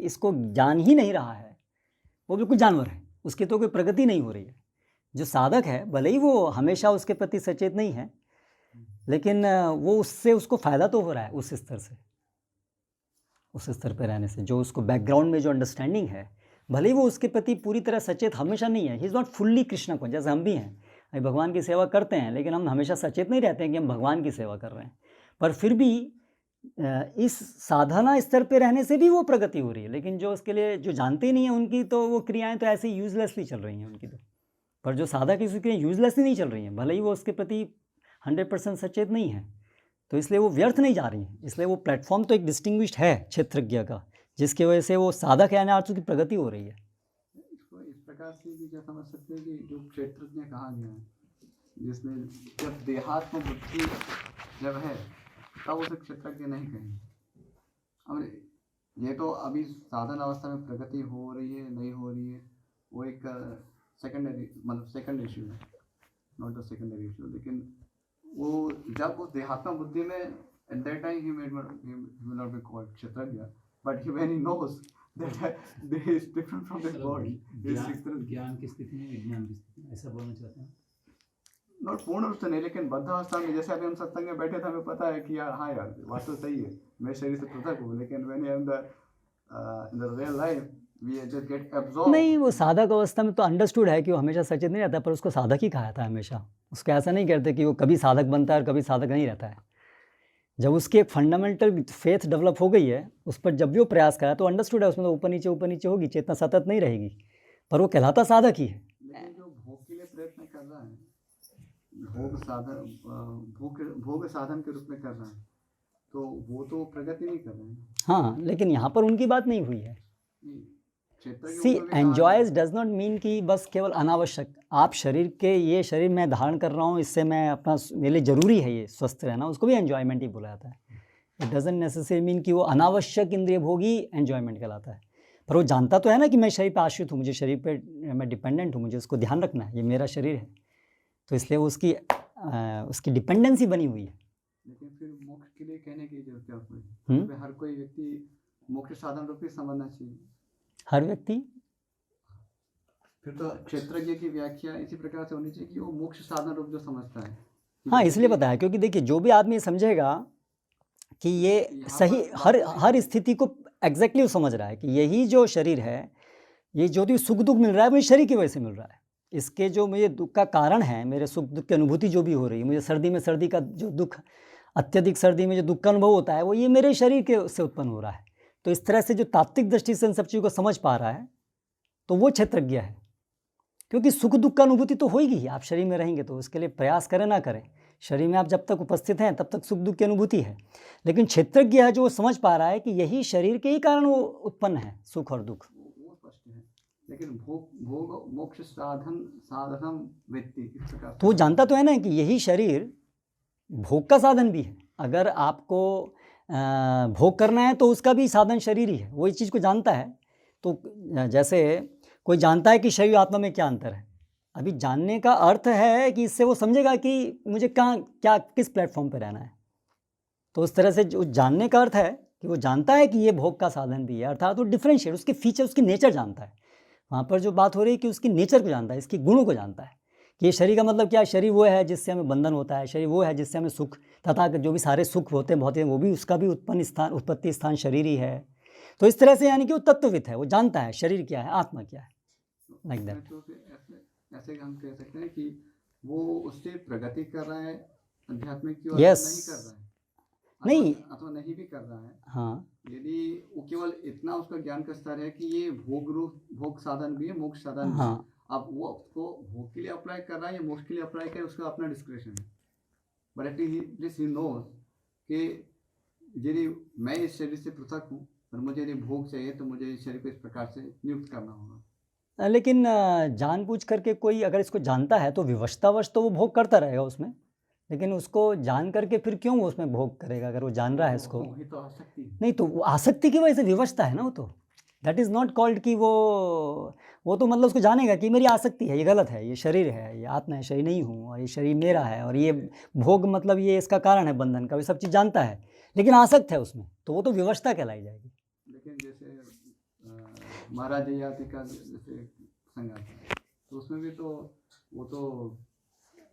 इसको जान ही नहीं रहा है वो बिल्कुल जानवर है, उसकी तो कोई प्रगति नहीं हो रही है। जो साधक है भले ही वो हमेशा उसके प्रति सचेत नहीं है, लेकिन वो उससे उसको फ़ायदा तो हो रहा है उस स्तर से, उस स्तर पे रहने से। जो उसको बैकग्राउंड में जो अंडरस्टैंडिंग है, भले ही वो उसके प्रति पूरी तरह सचेत हमेशा नहीं है, he is not fully Krishna को, जैसे हम भी हैं, अभी भगवान की सेवा करते हैं, लेकिन हम हमेशा सचेत नहीं रहते हैं कि हम भगवान की सेवा कर रहे हैं। पर फिर भी इस साधना स्तर पे रहने से भी वो प्रगति हो रही है। लेकिन जो उसके लिए जो जानते नहीं हैं, उनकी तो वो क्रियाएं तो ऐसे यूजलेसली चल रही हैं उनकी तो। पर जो साधक की क्रियाएं यूजलेसली नहीं चल रही हैं, भले ही वो उसके प्रति 100% सचेत नहीं है, तो इसलिए वो व्यर्थ नहीं जा रही हैं। इसलिए वो प्लेटफॉर्म तो एक डिस्टिंग्विश्ड है क्षेत्रज्ञ का, जिसकी वजह से वो साधक है यानी की प्रगति हो रही है। इसको इस प्रकार से भी क्या समझ सकते हैं कि जो क्षेत्रज्ञ कहा गया है, जिसमें जब देहात्म बुद्धि जब है तब उसे क्षेत्रज्ञ नहीं कहेंगे। अब ये तो अभी साधन अवस्था में प्रगति हो रही है नहीं हो रही है, वो एक सेकेंडरी मतलब सेकेंड इशू है, नॉट द सेकेंडरी इशू। लेकिन वो जब वो देहात्म बुद्धि में at that time he will not be called क्षेत्रज्ञ, but when he knows that there is different from the body, ज्ञान की स्थिति में विज्ञान की स्थिति में, ऐसा बोलना चाहते हैं। नॉट पूर्ण रूप से नहीं, लेकिन बद्ध अवस्था में, जैसे अभी हम सत्संग में बैठे थे, हमें पता है कि यार हाँ यार बात तो सही है, मैं शरीर से पृथक हूँ। लेकिन when you are in the real life we just get absorb. नहीं, वो साधक अवस्था में तो अंडरस्टूड है कि वो हमेशा सचेत नहीं रहता, पर उसको साधक ही कहा था हमेशा। उसको ऐसा नहीं कहते कि वो कभी साधक बनता है और कभी साधक नहीं रहता है। जब उसकी एक फंडामेंटल फेथ डेवलप हो गई है, उस पर जब भी वो प्रयास करा तो अंडरस्टूड है, उसमें तो ऊपर नीचे होगी, चेतना सतत नहीं रहेगी, पर वो कहलाता साधक ही है। लेकिन जो भोग के लिए प्रयत्न कर रहा है, भोग साधन के रूप में कर रहा है, तो वो तो प्रगति नहीं कर रहे हैं। हाँ, लेकिन यहाँ पर उनकी बात नहीं हुई है। सी एन्जॉयज डज नॉट मीन कि बस केवल अनावश्यक आप शरीर के, ये शरीर मैं धारण कर रहा हूँ, इससे मैं अपना, मेरे लिए ज़रूरी है ये स्वस्थ रहना, उसको भी एन्जॉयमेंट ही बोला जाता है। इट डजंट नेसेसरी मीन कि वो अनावश्यक इंद्रिय भोग ही एन्जॉयमेंट कहलाता है। पर वो जानता तो है ना कि मैं शरीर पर आश्रित हूँ, मुझे शरीर पे मैं डिपेंडेंट हूँ, मुझे उसको ध्यान रखना है, ये मेरा शरीर है, तो इसलिए वो उसकी डिपेंडेंसी बनी हुई है। लेकिन फिर मोक्ष के लिए कहने की जरूरत क्या हुई? हर कोई व्यक्ति मोक्ष साधन रूप ही समझना चाहिए। हर व्यक्ति, फिर तो क्षेत्रज्ञ की व्याख्या इसी प्रकार से होनी चाहिए कि वो मोक्ष साधन रूप जो समझता है। हाँ, इसलिए पता है क्योंकि देखिए जो भी आदमी समझेगा कि ये सही, हर स्थिति को एग्जैक्टली समझ रहा है कि यही जो शरीर है, ये जो भी सुख दुख मिल रहा है मुझे शरीर की वजह से मिल रहा है, इसके जो मुझे दुख का कारण है, मेरे सुख दुख की अनुभूति जो भी हो रही है, मुझे सर्दी में सर्दी का जो दुख, अत्यधिक सर्दी में जो दुख का अनुभव होता है, वो ये मेरे शरीर के से उत्पन्न हो रहा है। तो इस तरह से जो तात्विक दृष्टि से इन सब चीज़ों को समझ पा रहा है, तो वो क्षेत्रज्ञ है। क्योंकि सुख दुख का अनुभूति तो होगी ही, आप शरीर में रहेंगे तो उसके लिए प्रयास करें ना करें, शरीर में आप जब तक उपस्थित हैं तब तक सुख दुख की अनुभूति है। लेकिन क्षेत्रज्ञ है जो वो समझ पा रहा है कि यही शरीर के ही कारण वो उत्पन्न है सुख और दुख। वो स्पष्ट है, लेकिन भोग मोक्ष साधनम वेत्ति, इस प्रकार तो वो जानता तो है ना कि यही शरीर भोग का साधन भी है। अगर आपको भोग करना है तो उसका भी साधन शरीर ही है, वो इस चीज़ को जानता है। तो जैसे कोई जानता है कि शरीर आत्मा में क्या अंतर है, अभी जानने का अर्थ है कि इससे वो समझेगा कि मुझे कहाँ क्या किस प्लेटफॉर्म पे रहना है। तो उस तरह से जो जानने का अर्थ है कि वो जानता है कि ये भोग का साधन भी है, अर्थात वो डिफरेंशिएट, उसके फीचर, उसकी नेचर जानता है। वहाँ पर जो बात हो रही है कि उसकी नेचर को जानता है, इसके गुणों को जानता है कि ये शरीर का मतलब क्या है, शरीर वो है जिससे हमें बंधन होता है, शरीर वो है जिससे हमें सुख तथा जो भी सारे सुख होते हैं भौतिक, वो भी उसका भी उत्पत्ति स्थान शरीर ही है। तो इस तरह से यानी कि वो तत्वविद है, वो जानता है शरीर क्या है, आत्मा क्या है, लाइक दैट। तो फिर ऐसे हम कह सकते हैं कि वो उससे प्रगति कर रहा है आध्यात्मिक की ओर, Yes. नहीं कर रहा है, नहीं। अथवा नहीं भी कर रहा है। हाँ, यदि वो केवल इतना उसका ज्ञान का स्तर है कि ये भोग साधन भी है, मोक्ष साधन भी है। हाँ, अब वो उसको भोग के लिए अप्लाई कर रहा है या मोक्ष के लिए अप्लाई कर, उसका अपना डिस्क्रिप्शन है। बट एटलीस्ट ही नोज कि यदि मैं इस शरीर से पृथक हूँ और मुझे यदि भोग चाहिए तो मुझे इस शरीर को इस प्रकार से नियुक्त करना होगा। लेकिन जानबूझ करके कोई अगर इसको जानता है तो विवशतावश तो वो भोग करता रहेगा उसमें, लेकिन उसको जान करके फिर क्यों वो उसमें भोग करेगा अगर वो जान रहा है इसको? वही तो आसक्ति है। नहीं, तो वो आसक्ति की वजह से विवशता है ना, वो तो दैट इज़ नॉट कॉल्ड कि वो तो मतलब उसको जानेगा कि मेरी आसक्ति है, ये गलत है, ये शरीर है, ये आत्मा है, शरीर नहीं हूँ, और ये शरीर मेरा है, और ये भोग मतलब ये इसका कारण है बंधन का, ये सब चीज़ जानता है, लेकिन आसक्त है उसमें, तो वो तो विवशता कहलाई जाएगी। लेकिन जैसे महाराज याति का जैसे संगात है, तो उसमें भी तो वो तो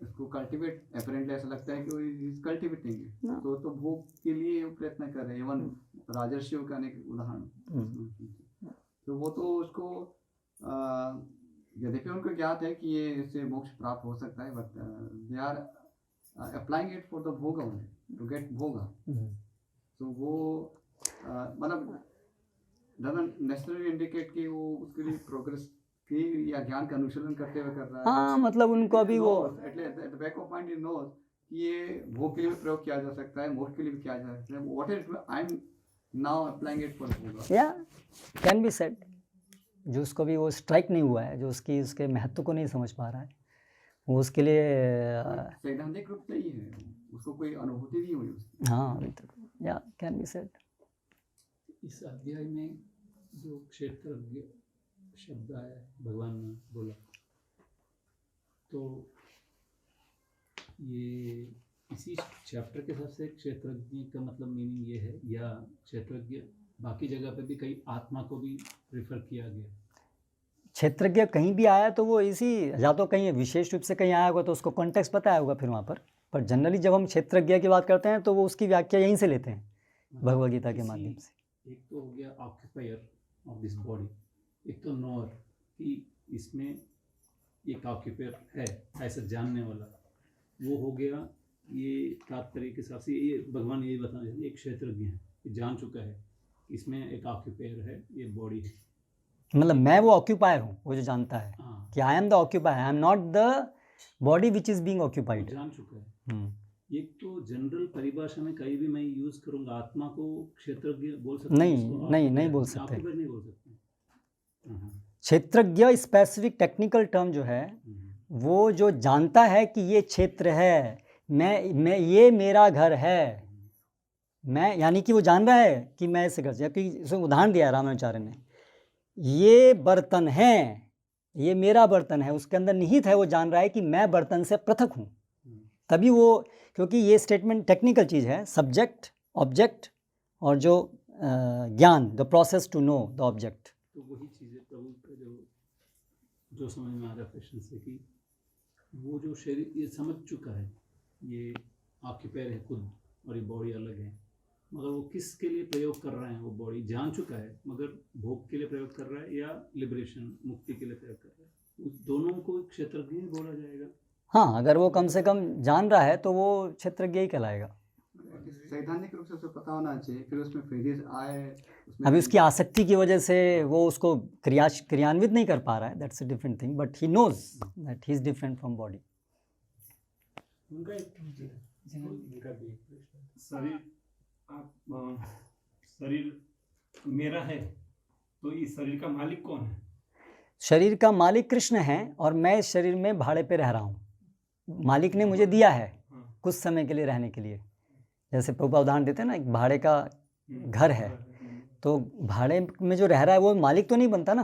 इसको कल्टीवेट, अपरेंटली ऐसा लगता है कि वो इज कल्टीवेटिंग है, तो भोग के लिए प्रयत्न कर रहे हैं। इवन राजर्षियों का अनेक उदाहरण, तो वो तो उसको यद्यपि उनको ज्ञात है कि ये इससे मोक्ष प्राप्त हो सकता है, but they are applying it for the bhog only, to get bhoga. तो वो मतलब डजंट नेसेसरली इंडिकेट कि वो उसके लिए प्रोग्रेस की या ज्ञान का अनुशीलन करते हुए कर रहा है। हाँ, मतलब उनको अभी वो at the back of mind he knows कि ये भोग के लिए भी प्रयोग किया जा सकता है, मोक्ष के लिए भी किया जा सकता है। What is I am now applying it for भोगा, या कैन बी सेड। जो उसको भी वो स्ट्राइक नहीं हुआ है, जो उसके महत्व को नहीं समझ पा रहा है, वो उसके लिए सैद्धांतिक रूप से ही है, उसको कोई अनुभूति नहीं हुई उसकी। हाँ, अभी तक या कैन बी सेड। इस अध्याय में जो क्षेत्रज्ञ शब्द आया है, भगवान ने बोला, तो ये इसी चैप्टर के हिसाब से क्षेत्रज्ञ का मतलब मीनिंग ये है, या क्षेत्रज्ञ बाकी जगह पे भी कई आत्मा को भी रिफर किया गया? क्षेत्रज्ञ कहीं भी आया तो वो इसी, या तो कहीं विशेष रूप से कहीं आया होगा तो उसको कॉन्टेक्स्ट बताया होगा फिर वहाँ पर जनरली जब हम क्षेत्रज्ञ की बात करते हैं तो वो उसकी व्याख्या यहीं से लेते हैं भगवद गीता के माध्यम से। एक तो हो गया ऑक्यूपायर ऑफ दिस बॉडी, एक तो नोअर कि इसमें एक ऑक्यूपायर है ऐसा जानने वाला, वो हो गया। ये तात्पर्य के हिसाब से ये भगवान यही बताना चाहते, एक क्षेत्रज्ञ है, जान चुका है इसमें एक ऑक्यूपायर है, ये बॉडी है, मतलब मैं वो ऑक्यूपायर हूँ, वो जो जानता है कि I am the occupier, I am not the body which is being occupied, जान चुका है। एक तो जनरल परिभाषा में कहीं भी मैं यूज करूंगा आत्मा को क्षेत्रज्ञ बोल सकते नहीं बोल सकते, नहीं बोल सकते। क्षेत्रज्ञ स्पेसिफिक टेक्निकल टर्म जो है वो जो जानता है कि ये क्षेत्र है, मैं ये मेरा घर है, मैं यानी कि वो जान रहा है कि मैं इसे घर, जबकि उदाहरण दिया रामानुचार्य ने, ये बर्तन है, ये मेरा बर्तन है, उसके अंदर निहित है, वो जान रहा है कि मैं बर्तन से पृथक हूँ, तभी वो, क्योंकि ये स्टेटमेंट टेक्निकल चीज़ है, सब्जेक्ट ऑब्जेक्ट और जो ज्ञान, the process to know the object. तो वही चीज़ें प्रभु का जो समझ में आ रहा क्वेश्चन से कि वो जो शरीर ये समझ चुका है, ये ऑक्यूपायर है खुद और ये बॉडी अलग है, मगर वो किसके लिए प्रयोग कर रहे हैं, वो बॉडी जान चुका है मगर भोग के लिए प्रयोग कर रहा है या लिबरेशन मुक्ति के लिए प्रयोग कर रहा है, उस दोनों को क्षेत्रज्ञ बोला जाएगा। हाँ, अगर वो कम से कम जान रहा है तो वो क्षेत्रज्ञ ही कहलाएगा। सैद्धांतिक रूप से उसे पता होना चाहिए, फिर उसमें फेजेस आए, अभी उसकी आसक्ति की वजह से वो उसको क्रियान्वित नहीं कर पा रहा है, that's a different thing, but he knows that he is different from body. शरीर मेरा है तो इस शरीर का मालिक कौन है? शरीर का मालिक कृष्ण है और मैं इस शरीर में भाड़े पे रह रहा हूँ, मालिक ने मुझे दिया है कुछ समय के लिए रहने के लिए। जैसे प्रभुपाद उदाहरण देते हैं ना, एक भाड़े का घर है, तो भाड़े में जो रह रहा है वो मालिक तो नहीं बनता ना,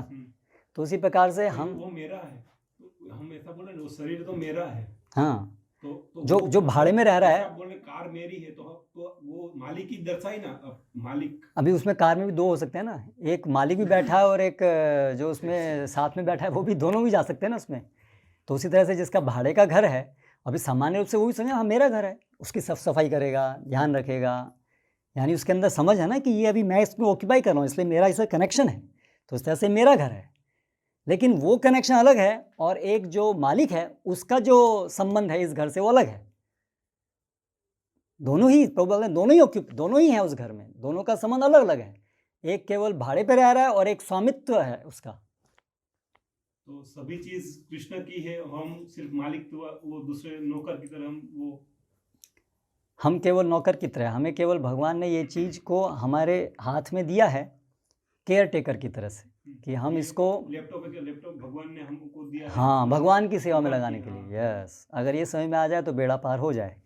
तो उसी प्रकार से हम, वो मेरा है, तो हम ऐसा बोले वो शरीर तो मेरा है, हाँ, तो जो भाड़े में रह रहा है, बोले कार मेरी है, तो वो मालिक ही दर्शाई ना, मालिक। अभी उसमें कार में भी दो हो सकते हैं ना, एक मालिक भी बैठा है और एक जो उसमें साथ में बैठा है वो भी, दोनों भी जा सकते हैं ना उसमें, तो उसी तरह से जिसका भाड़े का घर है, अभी सामान्य रूप से वो भी समझे हाँ मेरा घर है, उसकी साफ सफाई करेगा, ध्यान रखेगा, यानी उसके अंदर समझ है ना कि ये अभी मैं इसमें ऑक्यूपाई कर रहा हूँ, इसलिए मेरा इससे कनेक्शन है, तो इस तरह से मेरा घर है। लेकिन वो कनेक्शन अलग है और एक जो मालिक है उसका जो संबंध है इस घर से वो अलग है। दोनों ही प्रॉब्लम है, दोनों ही हैं उस घर में, दोनों का संबंध अलग अलग है। एक केवल भाड़े पे रह रहा है और एक स्वामित्व है उसका। तो सभी चीज कृष्ण की है, हम सिर्फ मालिक, तो वो दूसरे नौकर की तरह हम केवल नौकर की तरह, हमें केवल भगवान ने ये चीज़ को हमारे हाथ में दिया है केयर टेकर की तरह से, कि हम इसको लैपटॉप भगवान ने हमको दिया है। हाँ, भगवान की सेवा में लगाने के लिए। यस, अगर ये समझ में आ जाए तो बेड़ा पार हो जाए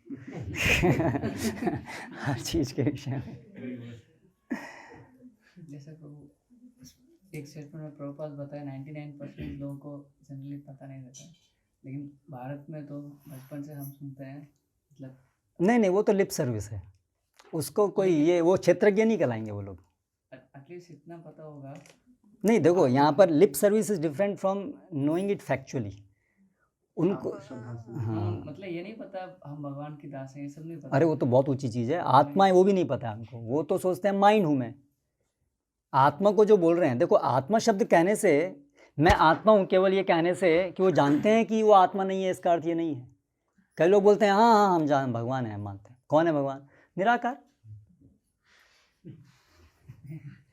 हर चीज़ के विषय में। जैसे प्रभु एक स्टेटमेंट में प्रभुपाद बताया 99% लोगों को जनरली पता नहीं रहता, लेकिन भारत में तो बचपन से हम सुनते हैं, मतलब नहीं, वो तो लिप सर्विस है, उसको कोई ये वो क्षेत्रज्ञ नहीं कहलाएंगे वो लोग। एटलीस्ट इतना पता होगा। नहीं, देखो यहाँ पर lip service is different from knowing it factually. उनको हाँ, मतलब ये नहीं पता हम भगवान की दास हैं, ये सब नहीं पता। अरे वो तो बहुत ऊंची चीज़ है, आत्मा है वो भी नहीं पता है हमको, वो तो सोचते हैं माइंड हूँ मैं। आत्मा को जो बोल रहे हैं, देखो आत्मा शब्द कहने से, मैं आत्मा हूँ केवल ये कहने से कि वो जानते हैं कि वो आत्मा नहीं है, इसका अर्थ ये नहीं है। कई लोग बोलते हैं हाँ हम जान भगवान है, हम मानते हैं। कौन है भगवान? निराकार।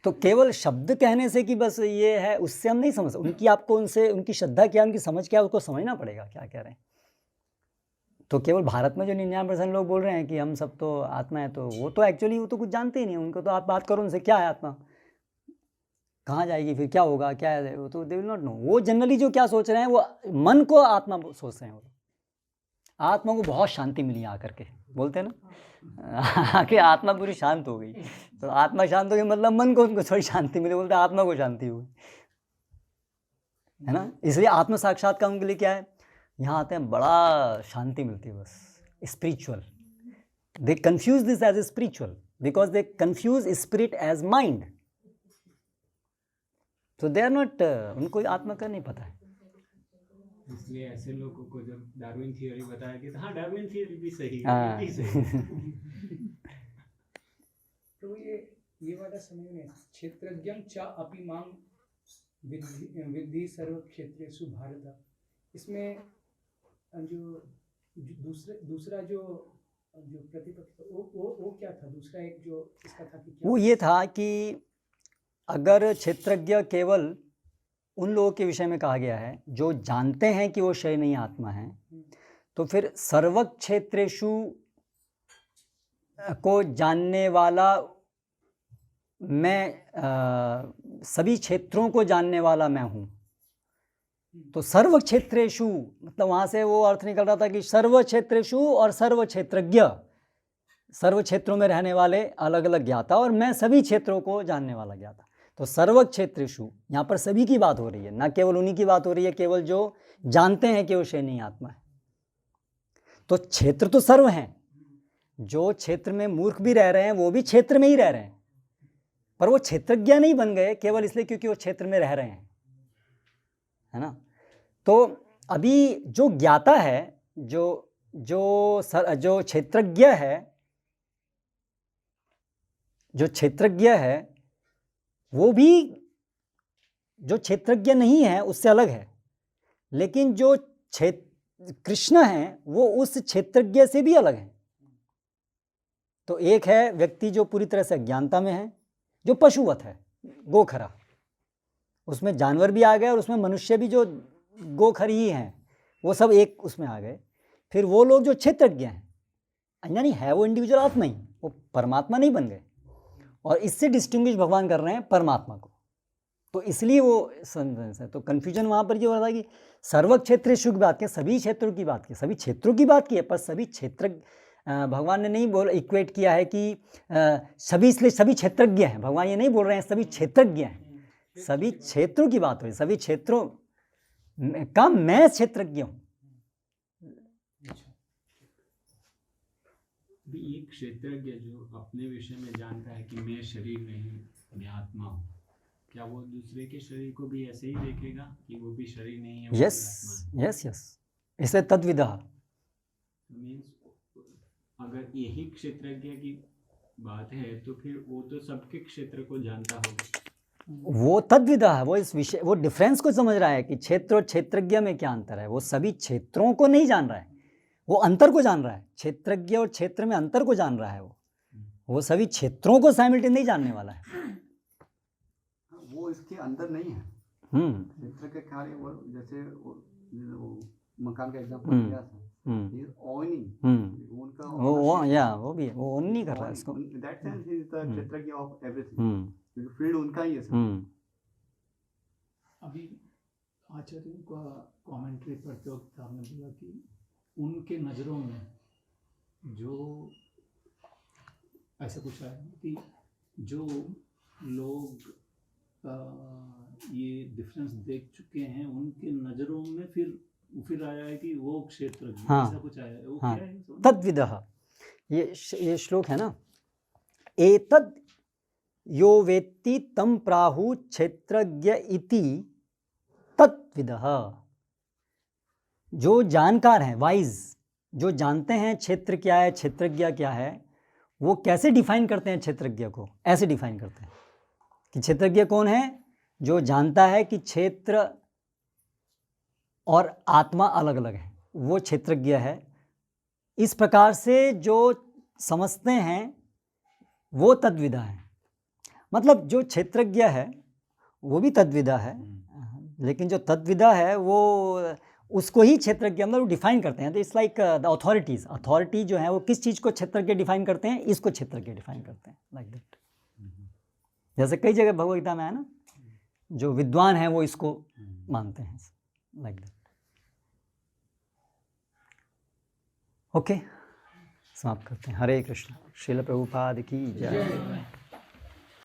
तो केवल शब्द कहने से कि बस ये है, उससे हम नहीं समझ, उनकी आपको उनसे उनकी श्रद्धा क्या, उनकी समझ क्या, उसको समझना पड़ेगा क्या कह रहे हैं। तो केवल भारत में जो 99% लोग बोल रहे हैं कि हम सब तो आत्मा है, तो वो तो एक्चुअली वो तो कुछ जानते ही नहीं। उनको तो आप बात करो उनसे, क्या है आत्मा, कहाँ जाएगी, फिर क्या होगा, क्या है, वो तो दे विल नॉट नो। वो जनरली जो क्या सोच रहे हैं, वो मन को आत्मा सोच रहे हैं। वो आत्मा को बहुत शांति मिली आकर के, बोलते हैं ना आके आत्मा पूरी शांत हो गई। तो आत्मा शांत हो गई मतलब मन को उनको थोड़ी शांति मिली, बोलते हैं आत्मा को शांति हुई, है ना। इसलिए आत्म साक्षात्कार उनके लिए क्या है, यहाँ आते हैं बड़ा शांति मिलती है, बस spiritual. They confuse this as spiritual because they confuse spirit as mind. तो दे आर नॉट, उनको आत्मा का नहीं पता है। इसलिए ऐसे लोगों को जब डार्विन थ्योरी बताया गया, हाँ डार्विन थ्योरी भी सही है, हाँ। ये भी सही है। तो ये वाला समय में क्षेत्रज्ञं च अपि मां विद्धि सर्व क्षेत्रेषु भारत, इसमें जो दूसरा जो प्रतिपक्ष वो क्या था, दूसरा एक जो इसका था कि क्या? वो ये था कि अगर क्षेत्रज्ञ केवल उन लोगों के विषय में कहा गया है जो जानते हैं कि वो शरीर नहीं आत्मा है, तो फिर सर्व क्षेत्रेषु को जानने वाला मैं, सभी क्षेत्रों को जानने वाला मैं हूँ। तो सर्व क्षेत्रेषु मतलब वहाँ से वो अर्थ निकल रहा था कि सर्व क्षेत्रेषु और सर्व क्षेत्रज्ञ, सर्व क्षेत्रों में रहने वाले अलग अलग ज्ञाता, और मैं सभी क्षेत्रों को जानने वाला ज्ञाता। तो सर्व क्षेत्रेषु यहाँ पर सभी की बात हो रही है, ना केवल उन्हीं की बात हो रही है केवल जो जानते हैं कि वो शरीर नहीं आत्मा है। तो क्षेत्र तो सर्व हैं, जो क्षेत्र में मूर्ख भी रह रहे हैं वो भी क्षेत्र में ही रह रहे हैं, पर वो क्षेत्रज्ञ नहीं बन गए केवल इसलिए क्योंकि वो क्षेत्र में रह रहे हैं, है ना। तो अभी जो ज्ञाता है, जो क्षेत्रज्ञ है, जो क्षेत्रज्ञ है वो भी जो क्षेत्रज्ञ नहीं है उससे अलग है, लेकिन जो कृष्ण है वो उस क्षेत्रज्ञ से भी अलग है। तो एक है व्यक्ति जो पूरी तरह से अज्ञानता में है, जो पशुवत है, गोखरा, उसमें जानवर भी आ गए और उसमें मनुष्य भी जो गोखर ही हैं, वो सब एक उसमें आ गए। फिर वो लोग जो क्षेत्रज्ञ हैं, यानी है वो इंडिविजुअल आत्मा ही, वो परमात्मा नहीं बन गए, और इससे डिस्टिंग्विश भगवान कर रहे हैं परमात्मा को। तो इसलिए वो है। तो कन्फ्यूजन वहाँ पर ये हो रहा था कि सर्व क्षेत्रेषु की बात की, सभी क्षेत्रों की बात की, सभी क्षेत्रों की बात की है, पर सभी क्षेत्र भगवान ने नहीं इक्वेट किया है कि सभी, इसलिए सभी क्षेत्रज्ञ हैं। भगवान ये नहीं बोल रहे हैं सभी क्षेत्रज्ञ हैं, सभी क्षेत्रों की बात हो रही है, सभी क्षेत्रों का मैं क्षेत्रज्ञ हूँ। एक क्षेत्रज्ञ जो अपने विषय में जानता है कि मैं शरीर नहीं, मैं आत्मा हूँ, क्या वो दूसरे के शरीर को भी ऐसे ही देखेगा कि वो भी शरीर नहीं है, वो भी आत्मा है? यस, इसलिए तद्विदः। मीन्स अगर यही क्षेत्रज्ञ की बात है तो फिर वो तो सबके क्षेत्र को जानता होगा। वो तद्विदः है, वो इस विषय, वो डिफरेंस को समझ रहा है कि क्षेत्र और क्षेत्रज्ञ में क्या अंतर है। वो सभी क्षेत्रों को नहीं जान रहा है, वो अंतर को जान रहा है। क्षेत्रज्ञ और क्षेत्र में अंतर को जान रहा है। वो सभी क्षेत्रों को साइमल्टेनियसली नहीं जानने वाला है। वो इसके अंदर नहीं है। क्षेत्र के कार्य वो जैसे वो मकान का एग्जांपल दिया था, उनका वो भी वो ओन नहीं कर रहा है इसको। That sense he is the क्षेत्रज्ञ ऑफ एवरीथिंग, क्योंकि फील्ड उनका ही है सब। अभी आचार्य का कमेंट्री पढ़ते वक्त आपने बोला कि उनके नज़रों में जो ऐसा कुछ है कि जो लोग ये डिफरेंस देख चुके हैं उनके नज़रों में फिर आया है कि वो क्षेत्र ऐसा कुछ आया है। वो क्या है? तद्विदः, ये श्लोक है ना, एतद् यो वेत्ति तं प्राहु क्षेत्रज्ञ इति तद्विदः। जो जानकार हैं, वाइज, जो जानते हैं क्षेत्र क्या है, क्षेत्रज्ञ क्या है, वो कैसे डिफाइन करते हैं क्षेत्रज्ञ को? ऐसे डिफाइन करते हैं कि क्षेत्रज्ञ कौन है? जो जानता है कि क्षेत्र और आत्मा अलग अलग है, वो क्षेत्रज्ञ है। इस प्रकार से जो समझते हैं वो तद्विदा है। मतलब जो क्षेत्रज्ञ है वो भी तद्विदा है, लेकिन जो तद्विदा है वो उसको ही क्षेत्रज्ञ मतलब डिफाइन करते हैं। तो it's like the authorities, authority जो है वो किस चीज़ को क्षेत्रज्ञ डिफाइन करते हैं? इसको क्षेत्रज्ञ डिफाइन करते हैं, लाइक दैट। जैसे कई जगह भगवद गीता में है ना, जो विद्वान है वो इसको मानते हैं, लाइक दैट। ओके, समाप्त करते हैं। हरे कृष्ण। श्रील प्रभुपाद की जय।